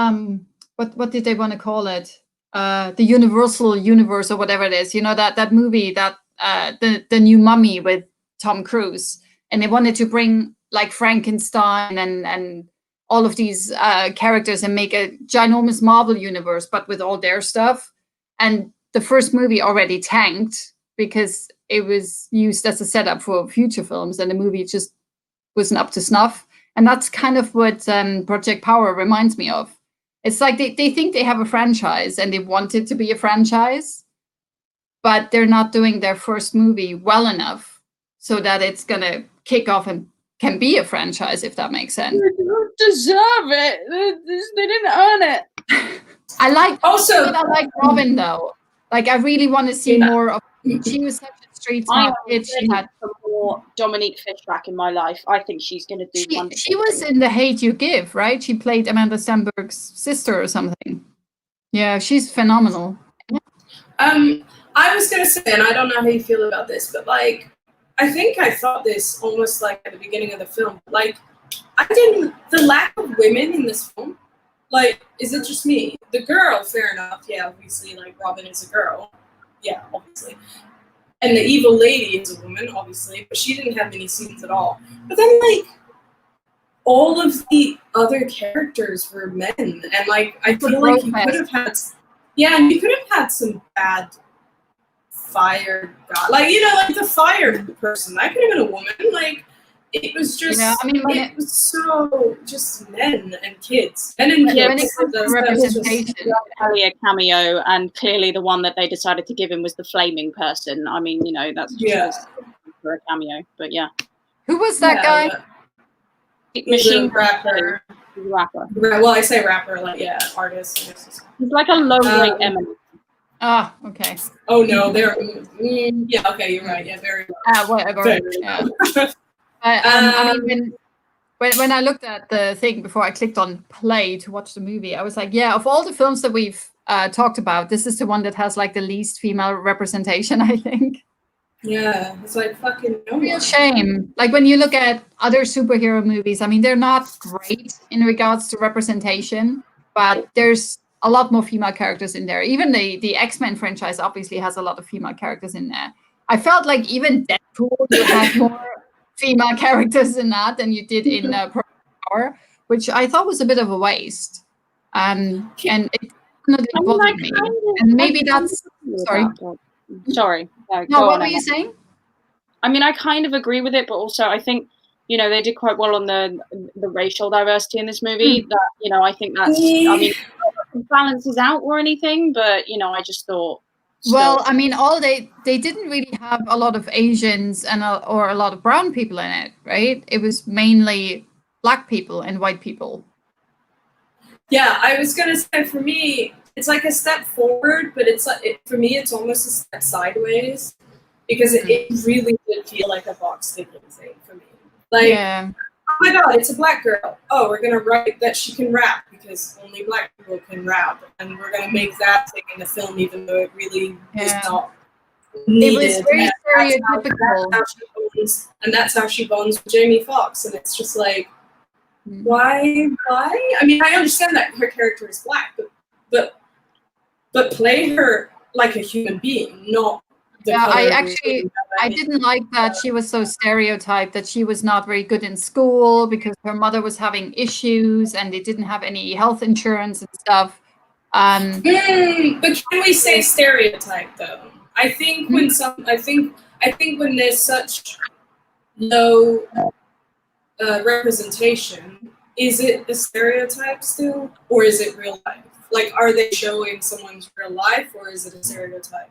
Speaker 1: what did they want to call it? The Universal Universe or whatever it is. You know, that movie, that the new Mummy with Tom Cruise, and they wanted to bring like Frankenstein and all of these characters and make a ginormous Marvel universe, but with all their stuff. And the first movie already tanked because it was used as a setup for future films, and the movie just wasn't up to snuff. And that's kind of what Project Power reminds me of. It's like they think they have a franchise and they want it to be a franchise, but they're not doing their first movie well enough so that it's going to kick off and can be a franchise, if that makes sense.
Speaker 2: They don't deserve it. They didn't earn it.
Speaker 1: I like Robin, though. Like, I really want to see more of. She was such a street smart kid. She had
Speaker 2: more Dominique Fishback in my life. I think she's going to do wonderful.
Speaker 1: She was in The Hate You Give, right? She played Amanda Stenberg's sister or something. Yeah, she's phenomenal.
Speaker 3: I was gonna say, and I don't know how you feel about this, but like, I think I thought this almost like at the beginning of the film. Like, the lack of women in this film. Like, is it just me? The girl, fair enough. Yeah, obviously, like, Robin is a girl. Yeah, obviously. And the evil lady is a woman, obviously, but she didn't have many scenes at all. But then, like, all of the other characters were men. And, like, I feel like you could have had... Yeah, and you could have had some bad fire guy. Like, you know, like, the fire person. That could have been a woman. Like... It was just, it was so just men and kids. Men and kids.
Speaker 1: When it comes to representation.
Speaker 2: Clearly a cameo, and clearly the one that they decided to give him was the flaming person. I mean, you know, that's just for a cameo, but yeah.
Speaker 1: Who was that guy?
Speaker 3: Machine rapper. Well, I say rapper, like, artist.
Speaker 2: He's like a low-rate Eminem.
Speaker 1: Ah, okay.
Speaker 3: Oh, no, they're, okay, you're right. Yeah, very low.
Speaker 1: Whatever. Yeah. I mean, when I looked at the thing before I clicked on play to watch the movie, I was like, yeah, of all the films that we've talked about, this is the one that has like the least female representation, I think.
Speaker 3: Yeah, it's like fucking no
Speaker 1: real shame. Like when you look at other superhero movies, I mean, they're not great in regards to representation, but there's a lot more female characters in there. Even the X-Men franchise obviously has a lot of female characters in there. I felt like even Deadpool, you had more female characters in that than you did in Project Power, which I thought was a bit of a waste. And it bothered me. And maybe that's
Speaker 2: sorry.
Speaker 1: No, what were you saying?
Speaker 2: I mean, I kind of agree with it, but also I think, you know, they did quite well on the racial diversity in this movie. That, you know, I think that's, I mean, it balances out or anything, but, you know, I just thought.
Speaker 1: Well, I mean, they didn't really have a lot of Asians or a lot of brown people in it, right? It was mainly Black people and white people.
Speaker 3: Yeah, I was gonna say, for me, it's like a step forward, but it's like for me, it's almost a step sideways, because it really did feel like a box ticking thing for me. Like, oh my God, it's a Black girl. Oh, we're gonna write that she can rap because only Black people can rap, and we're gonna make that thing in the film, even though it really is not needed.
Speaker 1: It was very stereotypical.
Speaker 3: That's how she bonds with Jamie Foxx, and it's just like, why? I mean, I understand that her character is Black, but play her like a human being, not.
Speaker 1: I didn't like that she was so stereotyped, that she was not very good in school because her mother was having issues and they didn't have any health insurance and stuff.
Speaker 3: But can we say stereotype though? I think when when there's such low representation, is it a stereotype still, or is it real life? Like, are they showing someone's real life, or is it a stereotype?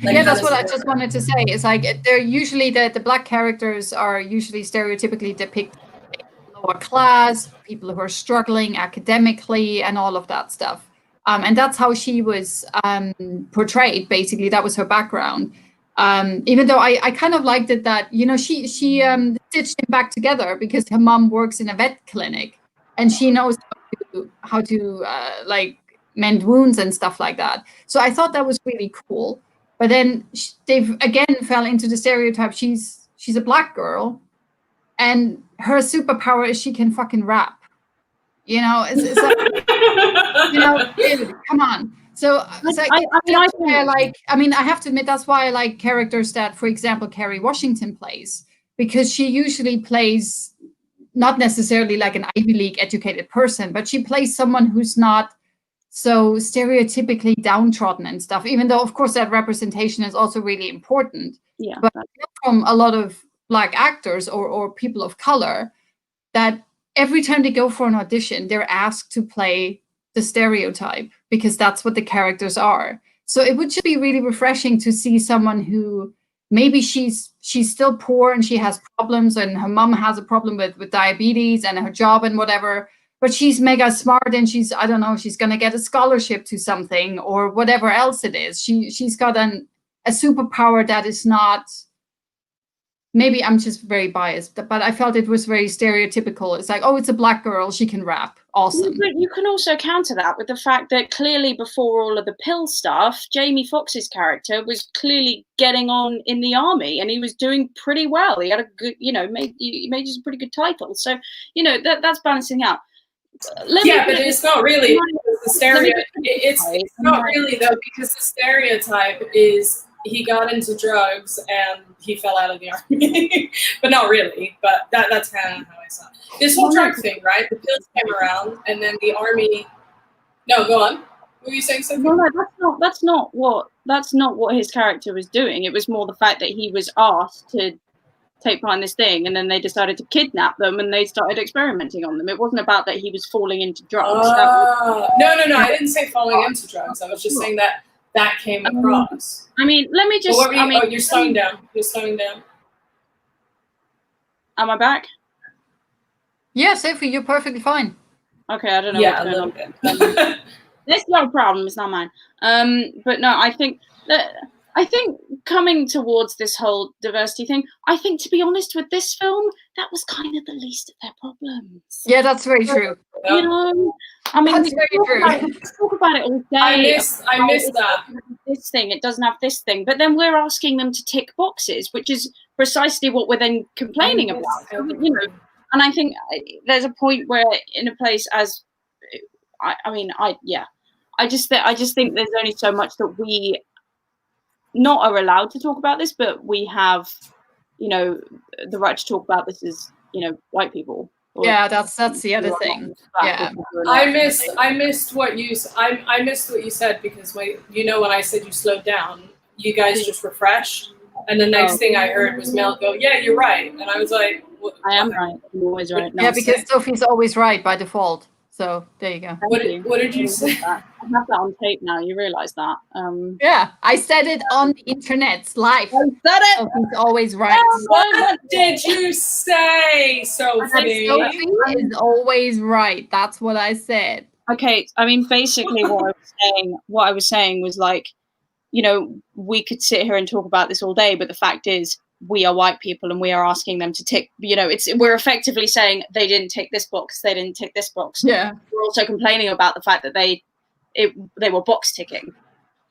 Speaker 3: Like,
Speaker 1: yeah, that's what I just wanted to say. It's like they're usually the Black characters are usually stereotypically depicted lower class, people who are struggling academically, and all of that stuff. And that's how she was portrayed. Basically, that was her background. Even though I kind of liked it that, you know, she stitched him back together because her mom works in a vet clinic and she knows how to like mend wounds and stuff like that. So I thought that was really cool. But then they've again fell into the stereotype. She's a black girl, and her superpower is she can fucking rap. You know, it's like, you know, dude, come on. So it's like, I have to admit, that's why I like characters that, for example, Kerry Washington plays, because she usually plays not necessarily like an Ivy League educated person, but she plays someone who's not so stereotypically downtrodden and stuff, even though, of course, that representation is also really important.
Speaker 2: Yeah.
Speaker 1: But from a lot of Black actors or people of color, that every time they go for an audition, they're asked to play the stereotype because that's what the characters are. So it would just be really refreshing to see someone who maybe she's still poor and she has problems, and her mom has a problem with diabetes and her job and whatever, but she's mega smart and she's, I don't know, she's going to get a scholarship to something or whatever else it is. She's got a superpower that is not, maybe I'm just very biased, but I felt it was very stereotypical. It's like, oh, it's a black girl, she can rap. Awesome.
Speaker 2: But you can also counter that with the fact that clearly before all of the pill stuff, Jamie Foxx's character was clearly getting on in the army and he was doing pretty well. He had a good, you know, he made just a pretty good title. So, you know, that's balancing out.
Speaker 3: But it's not really the stereotype. It's not really though, because the stereotype is he got into drugs and he fell out of the army. But not really. But that's kind of how I saw it. This whole drug thing, right? The pills came around, and then the army. No, go on. Were you saying something?
Speaker 2: No, that's not what his character was doing. It was more the fact that he was asked to take part in this thing, and then they decided to kidnap them, and they started experimenting on them. It wasn't about that he was falling into drugs.
Speaker 3: No. I didn't say falling into drugs. I was just saying that came across.
Speaker 2: I mean, let me just.
Speaker 3: You're slowing down. You're slowing down.
Speaker 2: Am I back?
Speaker 1: Yeah, Sophie, you're perfectly fine.
Speaker 2: Okay, I don't know.
Speaker 3: Yeah, a little bit.
Speaker 2: It's no problem. It's not mine. But no, I think coming towards this whole diversity thing, I think, to be honest, with this film, that was kind of the least of their problems.
Speaker 1: Yeah, that's very true.
Speaker 2: You know, I mean,
Speaker 1: that's very true.
Speaker 2: We talk about it all day.
Speaker 3: I miss that.
Speaker 2: This thing, it doesn't have this thing, but then we're asking them to tick boxes, which is precisely what we're then complaining about. You know, and I think there's a point where, in a place as, I just think there's only so much that we not are allowed to talk about this, but we have, you know, the right to talk about this as, you know, white people.
Speaker 1: Yeah, that's the other thing. Yeah,
Speaker 3: I missed what you said, because when I said you slowed down, you guys just refreshed, and the next thing I heard was Mel go, "Yeah, you're right," and I was like,
Speaker 2: I am right. I'm always right.
Speaker 1: No, yeah, because Sophie's always right by default. So there you go.
Speaker 3: What did you say?
Speaker 2: I have that on tape now. You realise that?
Speaker 1: Yeah, I said it on the internet live.
Speaker 2: I said it.
Speaker 1: Sophie's always right.
Speaker 3: What did you say, Sophie?
Speaker 1: Sophie is always right. That's what I said.
Speaker 2: Okay, I mean, basically, what I was saying was like, you know, we could sit here and talk about this all day, but the fact is, we are white people and we are asking them to tick, you know, we're effectively saying they didn't tick this box, they didn't tick this box.
Speaker 1: Yeah.
Speaker 2: We're also complaining about the fact that they were box ticking,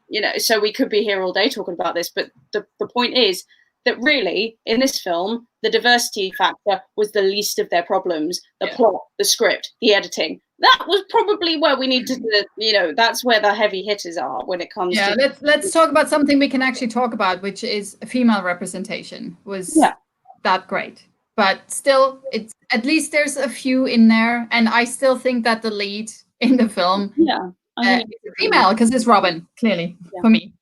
Speaker 2: you know, so we could be here all day talking about this, but the point is that really in this film, the diversity factor was the least of their problems. The plot, the script, the editing, that was probably where we need to, you know, that's where the heavy hitters are when it comes to.
Speaker 1: Let's talk about something we can actually talk about, which is female representation was that great. But still, it's at least there's a few in there. And I still think that the lead in the film is a female, because it's Robin, clearly, for me.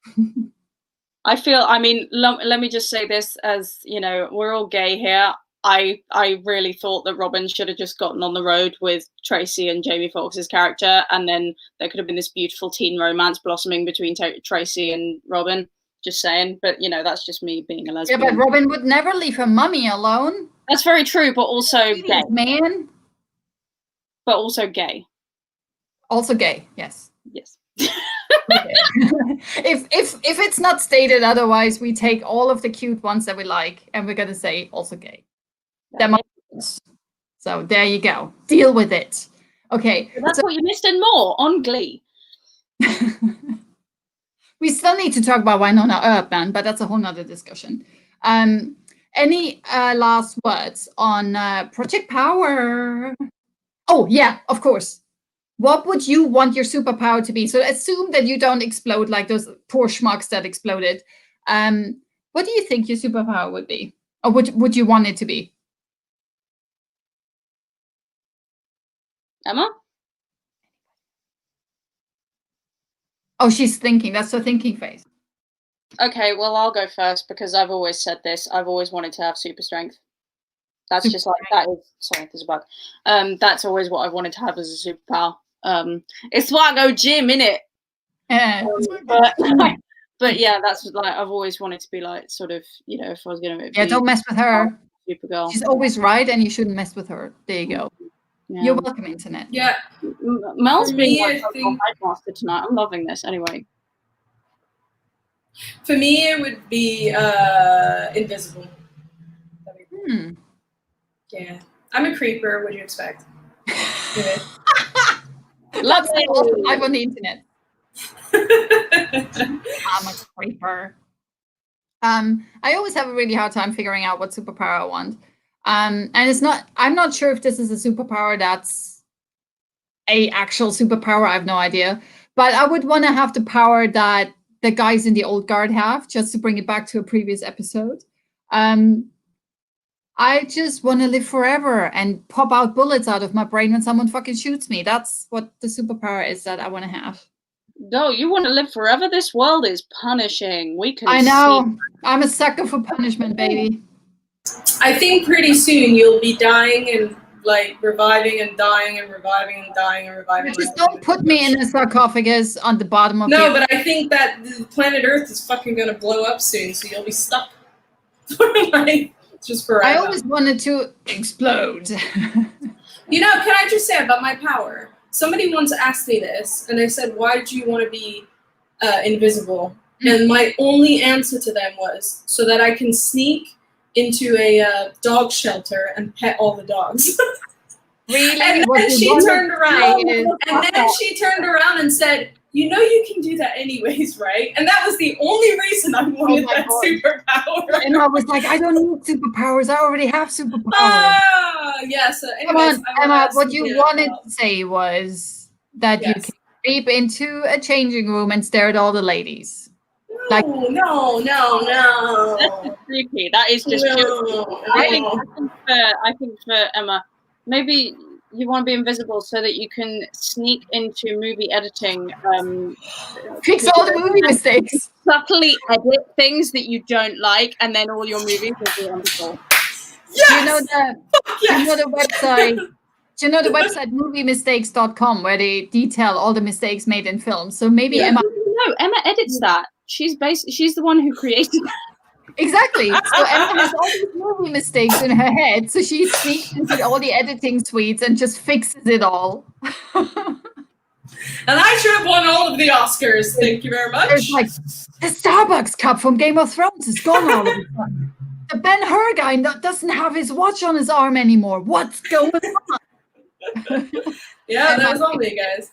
Speaker 2: I feel, I mean, let me just say this, as, you know, we're all gay here. I really thought that Robin should have just gotten on the road with Tracy and Jamie Foxx's character, and then there could have been this beautiful teen romance blossoming between Tracy and Robin. Just saying, but you know, that's just me being a lesbian.
Speaker 1: Yeah, but Robin would never leave her mummy alone.
Speaker 2: That's very true, but also gay.
Speaker 1: Man.
Speaker 2: But also gay.
Speaker 1: Also gay, yes.
Speaker 2: Yes.
Speaker 1: Okay. if it's not stated otherwise, we take all of the cute ones that we like, and we're gonna say also gay. So there you go. Deal with it. Okay.
Speaker 2: That's what you missed and more on Glee.
Speaker 1: We still need to talk about Winona Earp, man, but that's a whole nother discussion. Any last words on Project Power? Oh, yeah, of course. What would you want your superpower to be? So assume that you don't explode like those poor schmucks that exploded. What do you think your superpower would be? Or would you want it to be?
Speaker 2: Emma?
Speaker 1: Oh, she's thinking. That's her thinking phase.
Speaker 2: Okay, well, I'll go first because I've always said this. I've always wanted to have super strength. That's
Speaker 1: Super
Speaker 2: just like, that is, sorry, there's a bug. That's always what I wanted to have as a superpower. It's why I go gym, innit? But yeah, that's like, I've always wanted to be like, sort of, you know, if I was going to
Speaker 1: Yeah, don't mess with her.
Speaker 2: Supergirl.
Speaker 1: She's always right, and you shouldn't mess with her. There you go.
Speaker 2: Yeah.
Speaker 1: You're welcome, internet.
Speaker 3: Yeah.
Speaker 2: Mel's being
Speaker 3: I
Speaker 2: like
Speaker 3: think,
Speaker 2: master tonight. I'm loving this. Anyway.
Speaker 3: for me, it would be invisible. Yeah. I'm a creeper. What do you expect? Yeah.
Speaker 1: Lots of awesome life on the internet. I'm a creeper. I always have a really hard time figuring out what superpower I want. And I'm not sure if this is a superpower that's a actual superpower. I have no idea. But I would want to have the power that the guys in the old guard have, just to bring it back to a previous episode. I just want to live forever and pop out bullets out of my brain when someone fucking shoots me. That's what the superpower is that I want to have.
Speaker 2: No, you want to live forever? This world is punishing. We can
Speaker 1: I know. I'm a sucker for punishment, baby.
Speaker 3: I think pretty soon you'll be dying and like reviving and dying and reviving and dying and reviving.
Speaker 1: Just don't put me in a sarcophagus on the bottom of
Speaker 3: No, but I think that the planet Earth is fucking gonna blow up soon, so you'll be stuck for like just forever.
Speaker 1: I always wanted to explode.
Speaker 3: You know, can I just say about my power? Somebody once asked me this, and I said, why do you want to be invisible? And my only answer to them was, so that I can sneak into a dog shelter and pet all the dogs.
Speaker 1: Really?
Speaker 3: And then she turned around, and said, you know you can do that anyways, right? And that was the only reason I wanted that superpower.
Speaker 1: And I was like, I don't need superpowers. I already have superpowers.
Speaker 3: Yes.
Speaker 1: Come on, Emma, what you wanted to say was that you can creep into a changing room and stare at all the ladies.
Speaker 3: No.
Speaker 2: That's just creepy. That is just I think for Emma, maybe you want to be invisible so that you can sneak into movie editing.
Speaker 1: Fix all the movie mistakes.
Speaker 2: Subtly edit things that you don't like, and then all your movies will be wonderful.
Speaker 3: Yes!
Speaker 1: Do you know the website? Do you know the website moviemistakes.com where they detail all the mistakes made in films? So maybe Emma.
Speaker 2: No, Emma edits that. She's the one who created that.
Speaker 1: Exactly. So Emma has all these movie mistakes in her head, so she sneaks into all the editing suites and just fixes it all.
Speaker 3: And I should have won all of the Oscars. Thank you very much.
Speaker 1: There's like the Starbucks cup from Game of Thrones is gone all of a sudden. The Ben-Hur guy doesn't have his watch on his arm anymore. What's going on?
Speaker 3: Yeah, that was all me, guys.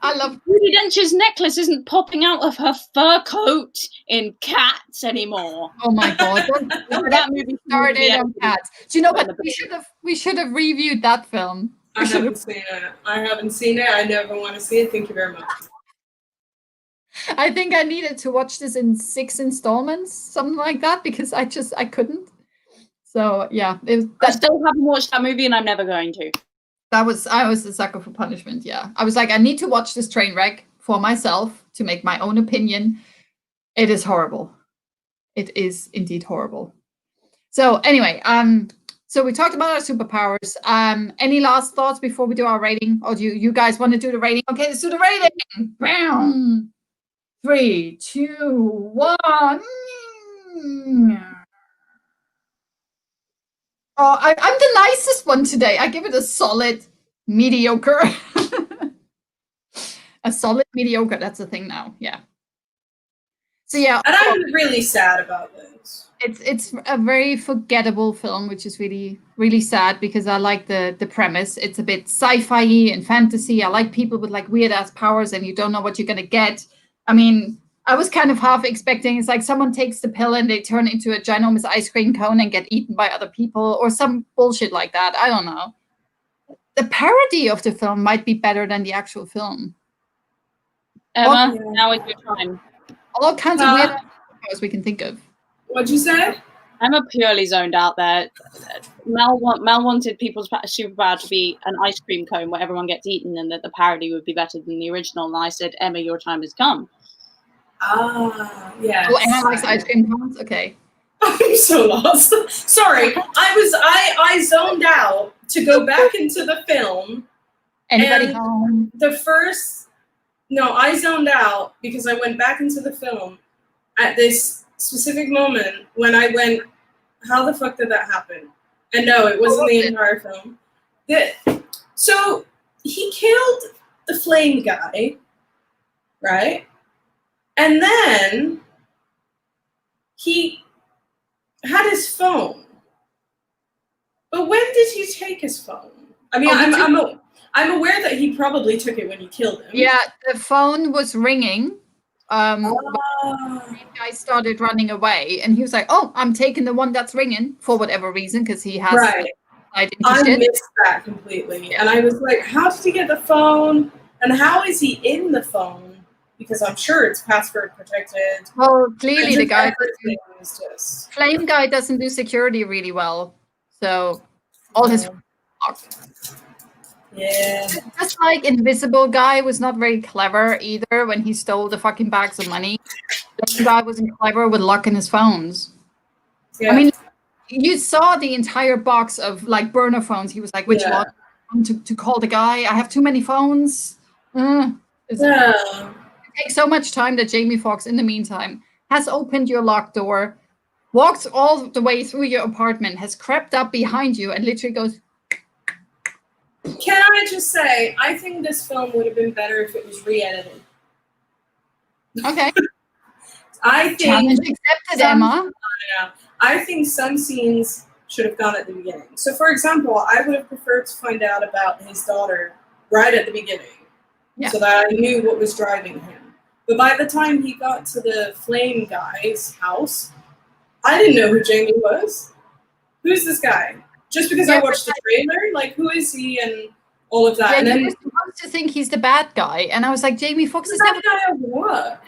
Speaker 1: I love
Speaker 2: Judi Dench's necklace isn't popping out of her fur coat in Cats anymore.
Speaker 1: Oh my god! That movie started on Cats. Do you know what? We should have reviewed that film.
Speaker 3: I haven't seen it. I never want to see it. Thank you very much.
Speaker 1: I think I needed to watch this in 6 installments, something like that, because I couldn't. So yeah,
Speaker 2: I still haven't watched that movie, and I'm never going to.
Speaker 1: I was a sucker for punishment. Yeah, I was like, I need to watch this train wreck for myself to make my own opinion. It is horrible. It is indeed horrible. So anyway, so we talked about our superpowers. Any last thoughts before we do our rating, or do you guys want to do the rating? Okay, let's do the rating. Bam. 3, 2, 1. Oh, I'm the nicest one today. I give it a solid mediocre. A solid mediocre. That's the thing now. Yeah. So yeah,
Speaker 3: And I'm really sad about this.
Speaker 1: it's a very forgettable film, which is really, really sad because I like the premise. It's a bit sci-fi and fantasy. I like people with like weird ass powers and you don't know what you're gonna get. I mean, I was kind of half expecting it's like someone takes the pill and they turn into a ginormous ice cream cone and get eaten by other people or some bullshit like that. I don't know. The parody of the film might be better than the actual film.
Speaker 2: Emma, now is your time.
Speaker 1: All kinds of weird powers we can think of.
Speaker 3: What'd you say?
Speaker 2: Emma purely zoned out there. Mel wanted people's superpower to be an ice cream cone where everyone gets eaten and that the parody would be better than the original. And I said, Emma, your time has come.
Speaker 3: Ah, yeah.
Speaker 1: Oh, Emma likes ice cream cones? Okay.
Speaker 3: I'm so lost. Sorry. I zoned out to go back into the film.
Speaker 1: Anybody
Speaker 3: and
Speaker 1: home?
Speaker 3: I zoned out because I went back into the film at this specific moment when I went, how the fuck did that happen? And no, it wasn't the entire film. So he killed the flame guy, right? And then he had his phone. But when did he take his phone? I mean, I'm aware that he probably took it when he killed him.
Speaker 1: Yeah, the phone was ringing. When the guy started running away, and he was like, "Oh, I'm taking the one that's ringing for whatever reason because he has."
Speaker 3: Right. I missed that completely, and I was like, "How did he get the phone? And how is he in the phone? Because I'm sure it's password protected."
Speaker 1: Well, clearly the guy,
Speaker 3: flame
Speaker 1: guy, doesn't do security really well, so all his.
Speaker 3: Yeah.
Speaker 1: Just like Invisible Guy was not very clever either when he stole the fucking bags of money. The guy wasn't clever with locking his phones.
Speaker 3: Yeah.
Speaker 1: I mean, you saw the entire box of like burner phones. He was like, which one to call the guy? I have too many phones. It takes so much time that Jamie Foxx, in the meantime, has opened your locked door, walked all the way through your apartment, has crept up behind you and literally goes,
Speaker 3: Can I just say, I think this film would have been better if it was re-edited.
Speaker 1: okay.
Speaker 3: I think
Speaker 1: Challenge accepted, Emma.
Speaker 3: I think some scenes should have gone at the beginning. So, for example, I would have preferred to find out about his daughter right at the beginning, so that I knew what was driving him. But by the time he got to the flame guy's house, I didn't know who Jamie was. Who's this guy? Just because I watched the trailer, like, who is he and all of that?
Speaker 1: Yeah,
Speaker 3: and then
Speaker 1: you were supposed to think he's the bad guy, and I was like, Jamie Foxx is
Speaker 3: that guy of what?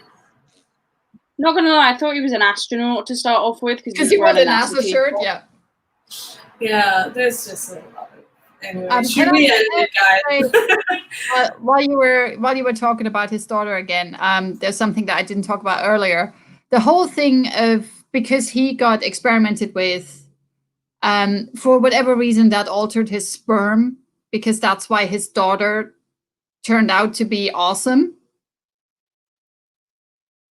Speaker 2: Not gonna lie, I thought he was an astronaut to start off with
Speaker 1: because he wore the NASA shirt.
Speaker 3: Yeah, there's just a lot of. Anyway,
Speaker 1: while you were talking about his daughter again, there's something that I didn't talk about earlier. The whole thing of because he got experimented with, for whatever reason that altered his sperm, because that's why his daughter turned out to be awesome.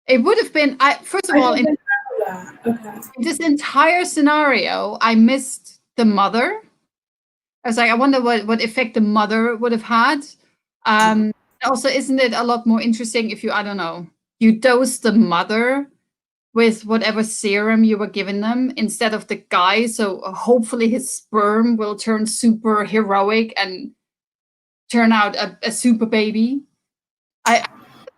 Speaker 1: It would have been, first of all, in this entire scenario, I missed the mother. I was like, I wonder what effect the mother would have had. Also, isn't it a lot more interesting if you, I don't know, you dose the mother with whatever serum you were giving them instead of the guy, so hopefully his sperm will turn super heroic and turn out a super baby.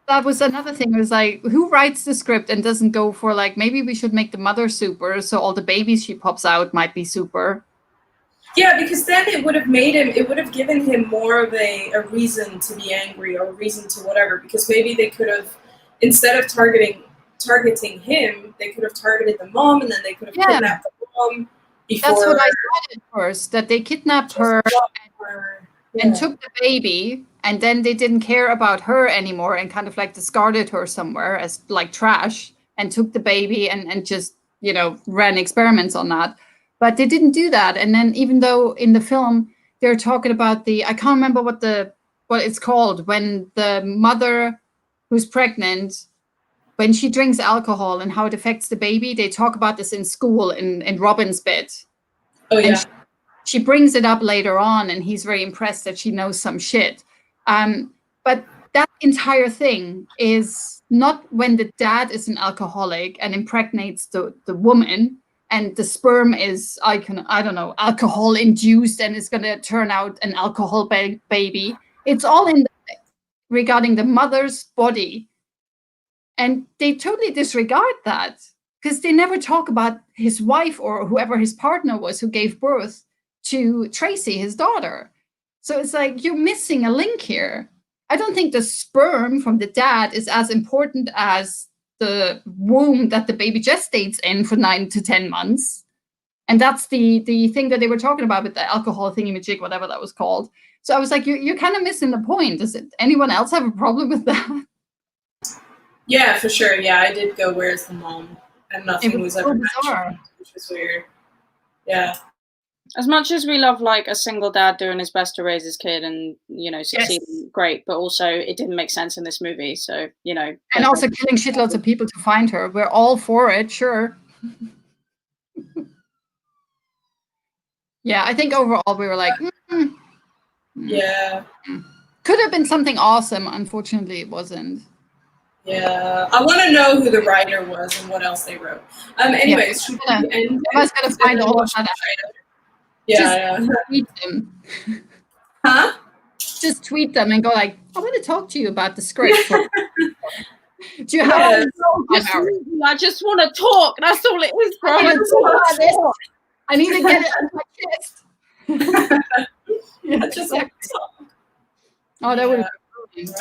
Speaker 1: That was another thing. It was like, who writes the script and doesn't go for like, maybe we should make the mother super, so all the babies she pops out might be super.
Speaker 3: Yeah, because then it would have made him, it would have given him more of a reason to be angry or a reason to whatever, because maybe they could have, instead of targeting him, they could have targeted the mom, and then they could have kidnapped the mom before.
Speaker 1: That's what I thought at first, that they kidnapped her and took the baby, and then they didn't care about her anymore and kind of like discarded her somewhere as like trash and took the baby and just, you know, ran experiments on that. But they didn't do that. And then even though in the film they're talking about I can't remember what it's called, when the mother who's pregnant, when she drinks alcohol and how it affects the baby, they talk about this in school in Robin's bit.
Speaker 3: Oh, yeah.
Speaker 1: And she brings it up later on, and he's very impressed that she knows some shit. But that entire thing is not when the dad is an alcoholic and impregnates the woman, and the sperm is, I don't know, alcohol induced, and it's going to turn out an alcohol baby. It's all regarding the mother's body. And they totally disregard that because they never talk about his wife or whoever his partner was who gave birth to Tracy, his daughter. So it's like, you're missing a link here. I don't think the sperm from the dad is as important as the womb that the baby gestates in for 9 to 10 months. And that's the thing that they were talking about with the alcohol thingy-majig, whatever that was called. So I was like, you're kind of missing the point. Does anyone else have a problem with that?
Speaker 3: Yeah, for sure. Yeah, I did go, where's the mom? And nothing was ever mentioned, which was weird. Yeah.
Speaker 2: As much as we love like a single dad doing his best to raise his kid and, you know, succeeding, great, but also it didn't make sense in this movie. So, you know.
Speaker 1: And also killing shitloads of people to find her. We're all for it, sure. Yeah, I think overall we were like,
Speaker 3: yeah.
Speaker 1: Could have been something awesome. Unfortunately, it wasn't.
Speaker 3: Yeah, I want to know who the writer was and what else they wrote. Anyways,
Speaker 1: I was gonna find all of that out.
Speaker 3: Yeah,
Speaker 1: just tweet them.
Speaker 3: Huh?
Speaker 1: Just tweet them and go like, I want to talk to you about the script. Do you have?
Speaker 2: I just want to talk. That's all it is, bro.
Speaker 1: I need to get it on my chest.
Speaker 3: Yeah, just like talk.
Speaker 1: Oh, that would.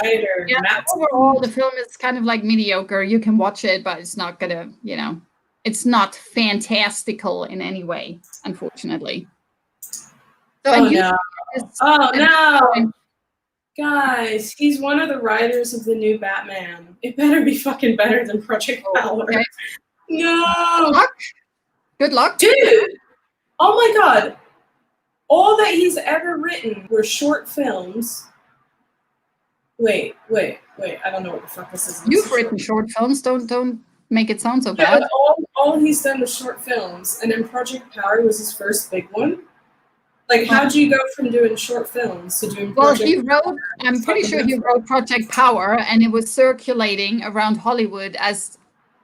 Speaker 3: Writer.
Speaker 1: Yeah, overall, the film is kind of like mediocre. You can watch it, but it's not gonna, you know, it's not fantastical in any way, unfortunately. So,
Speaker 3: no. Guys, he's one of the writers of the new Batman. It better be fucking better than Project Power. Okay. No.
Speaker 1: Good luck.
Speaker 3: Dude. Oh my God. All that he's ever written were short films. Wait. I don't know what the fuck this is.
Speaker 1: You've written short films. Don't make it sound so bad.
Speaker 3: All he's done was short films, and then Project Power was his first big one. Like, how'd you go from doing short films to doing Project
Speaker 1: Power? I'm pretty sure he wrote Project Power, and it was circulating around Hollywood as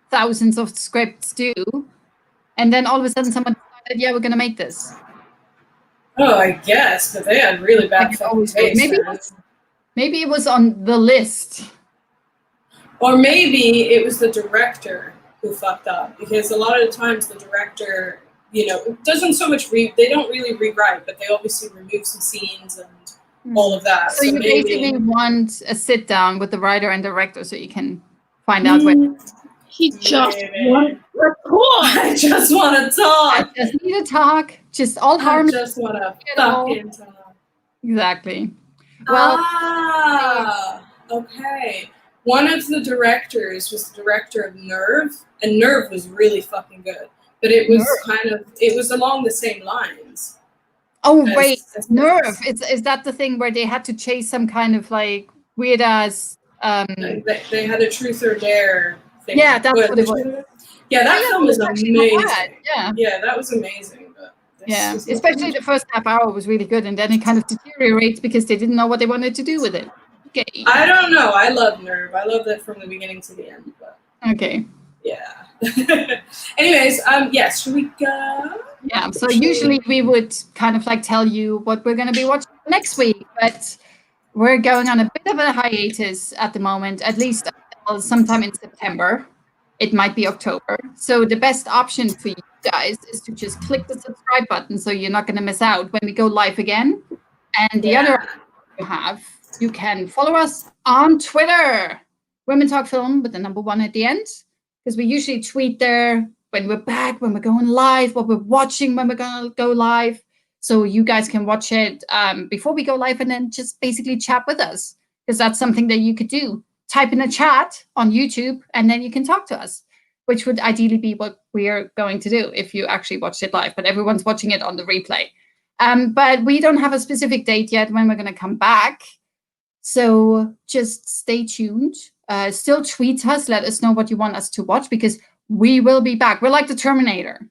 Speaker 1: thousands of scripts do. And then all of a sudden someone decided, yeah, we're going to make this.
Speaker 3: Oh, I guess, but they had really bad fucking taste.
Speaker 1: Maybe it was on the list.
Speaker 3: Or maybe it was the director who fucked up, because a lot of the times the director, you know, doesn't so much they don't really rewrite, but they obviously remove some scenes and all of that.
Speaker 1: So you basically want a sit down with the writer and director so you can find out where
Speaker 2: he just wants to talk.
Speaker 3: I just want to talk.
Speaker 1: I just need to talk. Just all harmony.
Speaker 3: I just want to fucking talk.
Speaker 1: Exactly. Well,
Speaker 3: okay. One of the directors was the director of Nerve, and Nerve was really fucking good. But it was it was along the same lines.
Speaker 1: Oh, wait, Nerve. Is that the thing where they had to chase some kind of like weird ass...
Speaker 3: They had a truth or dare thing.
Speaker 1: Yeah, that's what it was.
Speaker 3: Yeah, that film was amazing.
Speaker 1: Yeah,
Speaker 3: that was amazing.
Speaker 1: Yeah, especially the first half hour was really good, and then it kind of deteriorates because they didn't know what they wanted to do with it. Okay.
Speaker 3: I don't know. I love Nerve. I love that from the beginning to the end. But
Speaker 1: okay.
Speaker 3: Yeah. Anyways, yes, should we go?
Speaker 1: Yeah, so usually we would kind of like tell you what we're going to be watching next week, but we're going on a bit of a hiatus at the moment, at least sometime in September. It might be October. So the best option for you guys is to just click the subscribe button so you're not going to miss out when we go live again. And the other you can follow us on Twitter, Women Talk Film with the number 1 at the end, because we usually tweet there when we're back, when we're going live, what we're watching when we're going to go live. So you guys can watch it before we go live and then just basically chat with us, because that's something that you could do. Type in a chat on YouTube and then you can talk to us, which would ideally be what we are going to do if you actually watched it live, but everyone's watching it on the replay. But we don't have a specific date yet when we're going to come back. So just stay tuned. Still tweet us. Let us know what you want us to watch, because we will be back. We're like the Terminator.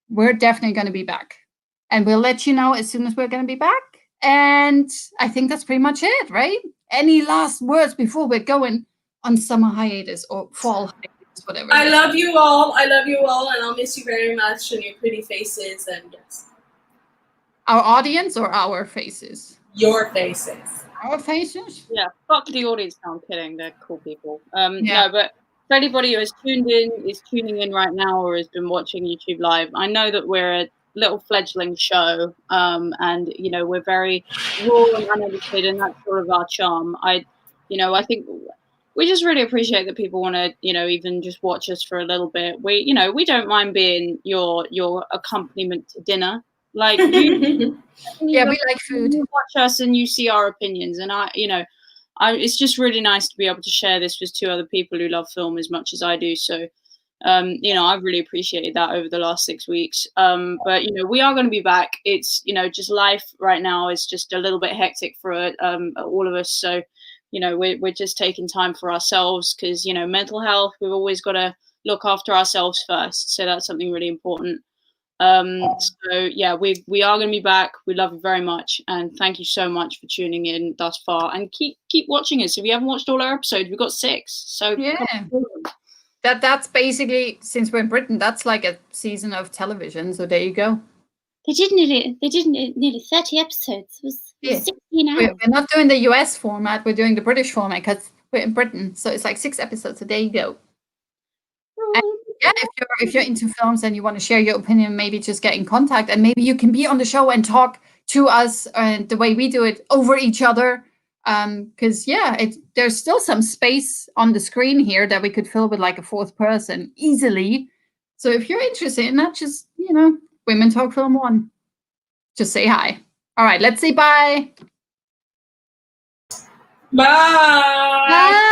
Speaker 1: We're definitely going to be back. And we'll let you know as soon as we're going to be back. And I think that's pretty much it, right? Any last words before we're going on summer hiatus or fall hiatus, whatever.
Speaker 3: I love you all. I love you all, and I'll miss you very much and your pretty faces and yes.
Speaker 1: Our audience or our faces?
Speaker 3: Your faces.
Speaker 1: Our faces?
Speaker 2: Yeah, fuck the audience. No, I'm kidding. They're cool people.
Speaker 1: Yeah.
Speaker 2: No, but for anybody who has tuned in, is tuning in right now, or has been watching YouTube Live, I know that we're a little fledgling show, and you know we're very raw and unedited, and that's sort of our charm. I think we just really appreciate that people want to, even just watch us for a little bit. We don't mind being your accompaniment to dinner. Like you,
Speaker 1: yeah, we like food.
Speaker 2: You watch us and you see our opinions, and it's just really nice to be able to share this with two other people who love film as much as I do. So, I've really appreciated that over the last 6 weeks. But we are going to be back. It's just life right now is just a little bit hectic for all of us. So, we're just taking time for ourselves because mental health. We've always got to look after ourselves first. So that's something really important. So yeah, we are going to be back. We love you very much, and thank you so much for tuning in thus far. And keep watching us. If you haven't watched all our episodes, we've got 6. So
Speaker 1: yeah, that's basically, since we're in Britain, that's like a season of television. So there you go.
Speaker 4: They did nearly 30 episodes. It was 16 hours.
Speaker 1: We're not doing the US format. We're doing the British format because we're in Britain. So it's like 6 episodes. So there you go. And yeah, if you're into films and you want to share your opinion, maybe just get in contact, and maybe you can be on the show and talk to us the way we do it over each other. Because there's still some space on the screen here that we could fill with like a 4th person easily. So if you're interested in that, just Women Talk Film 1, just say hi. All right, let's say bye.
Speaker 3: Bye.
Speaker 1: Bye.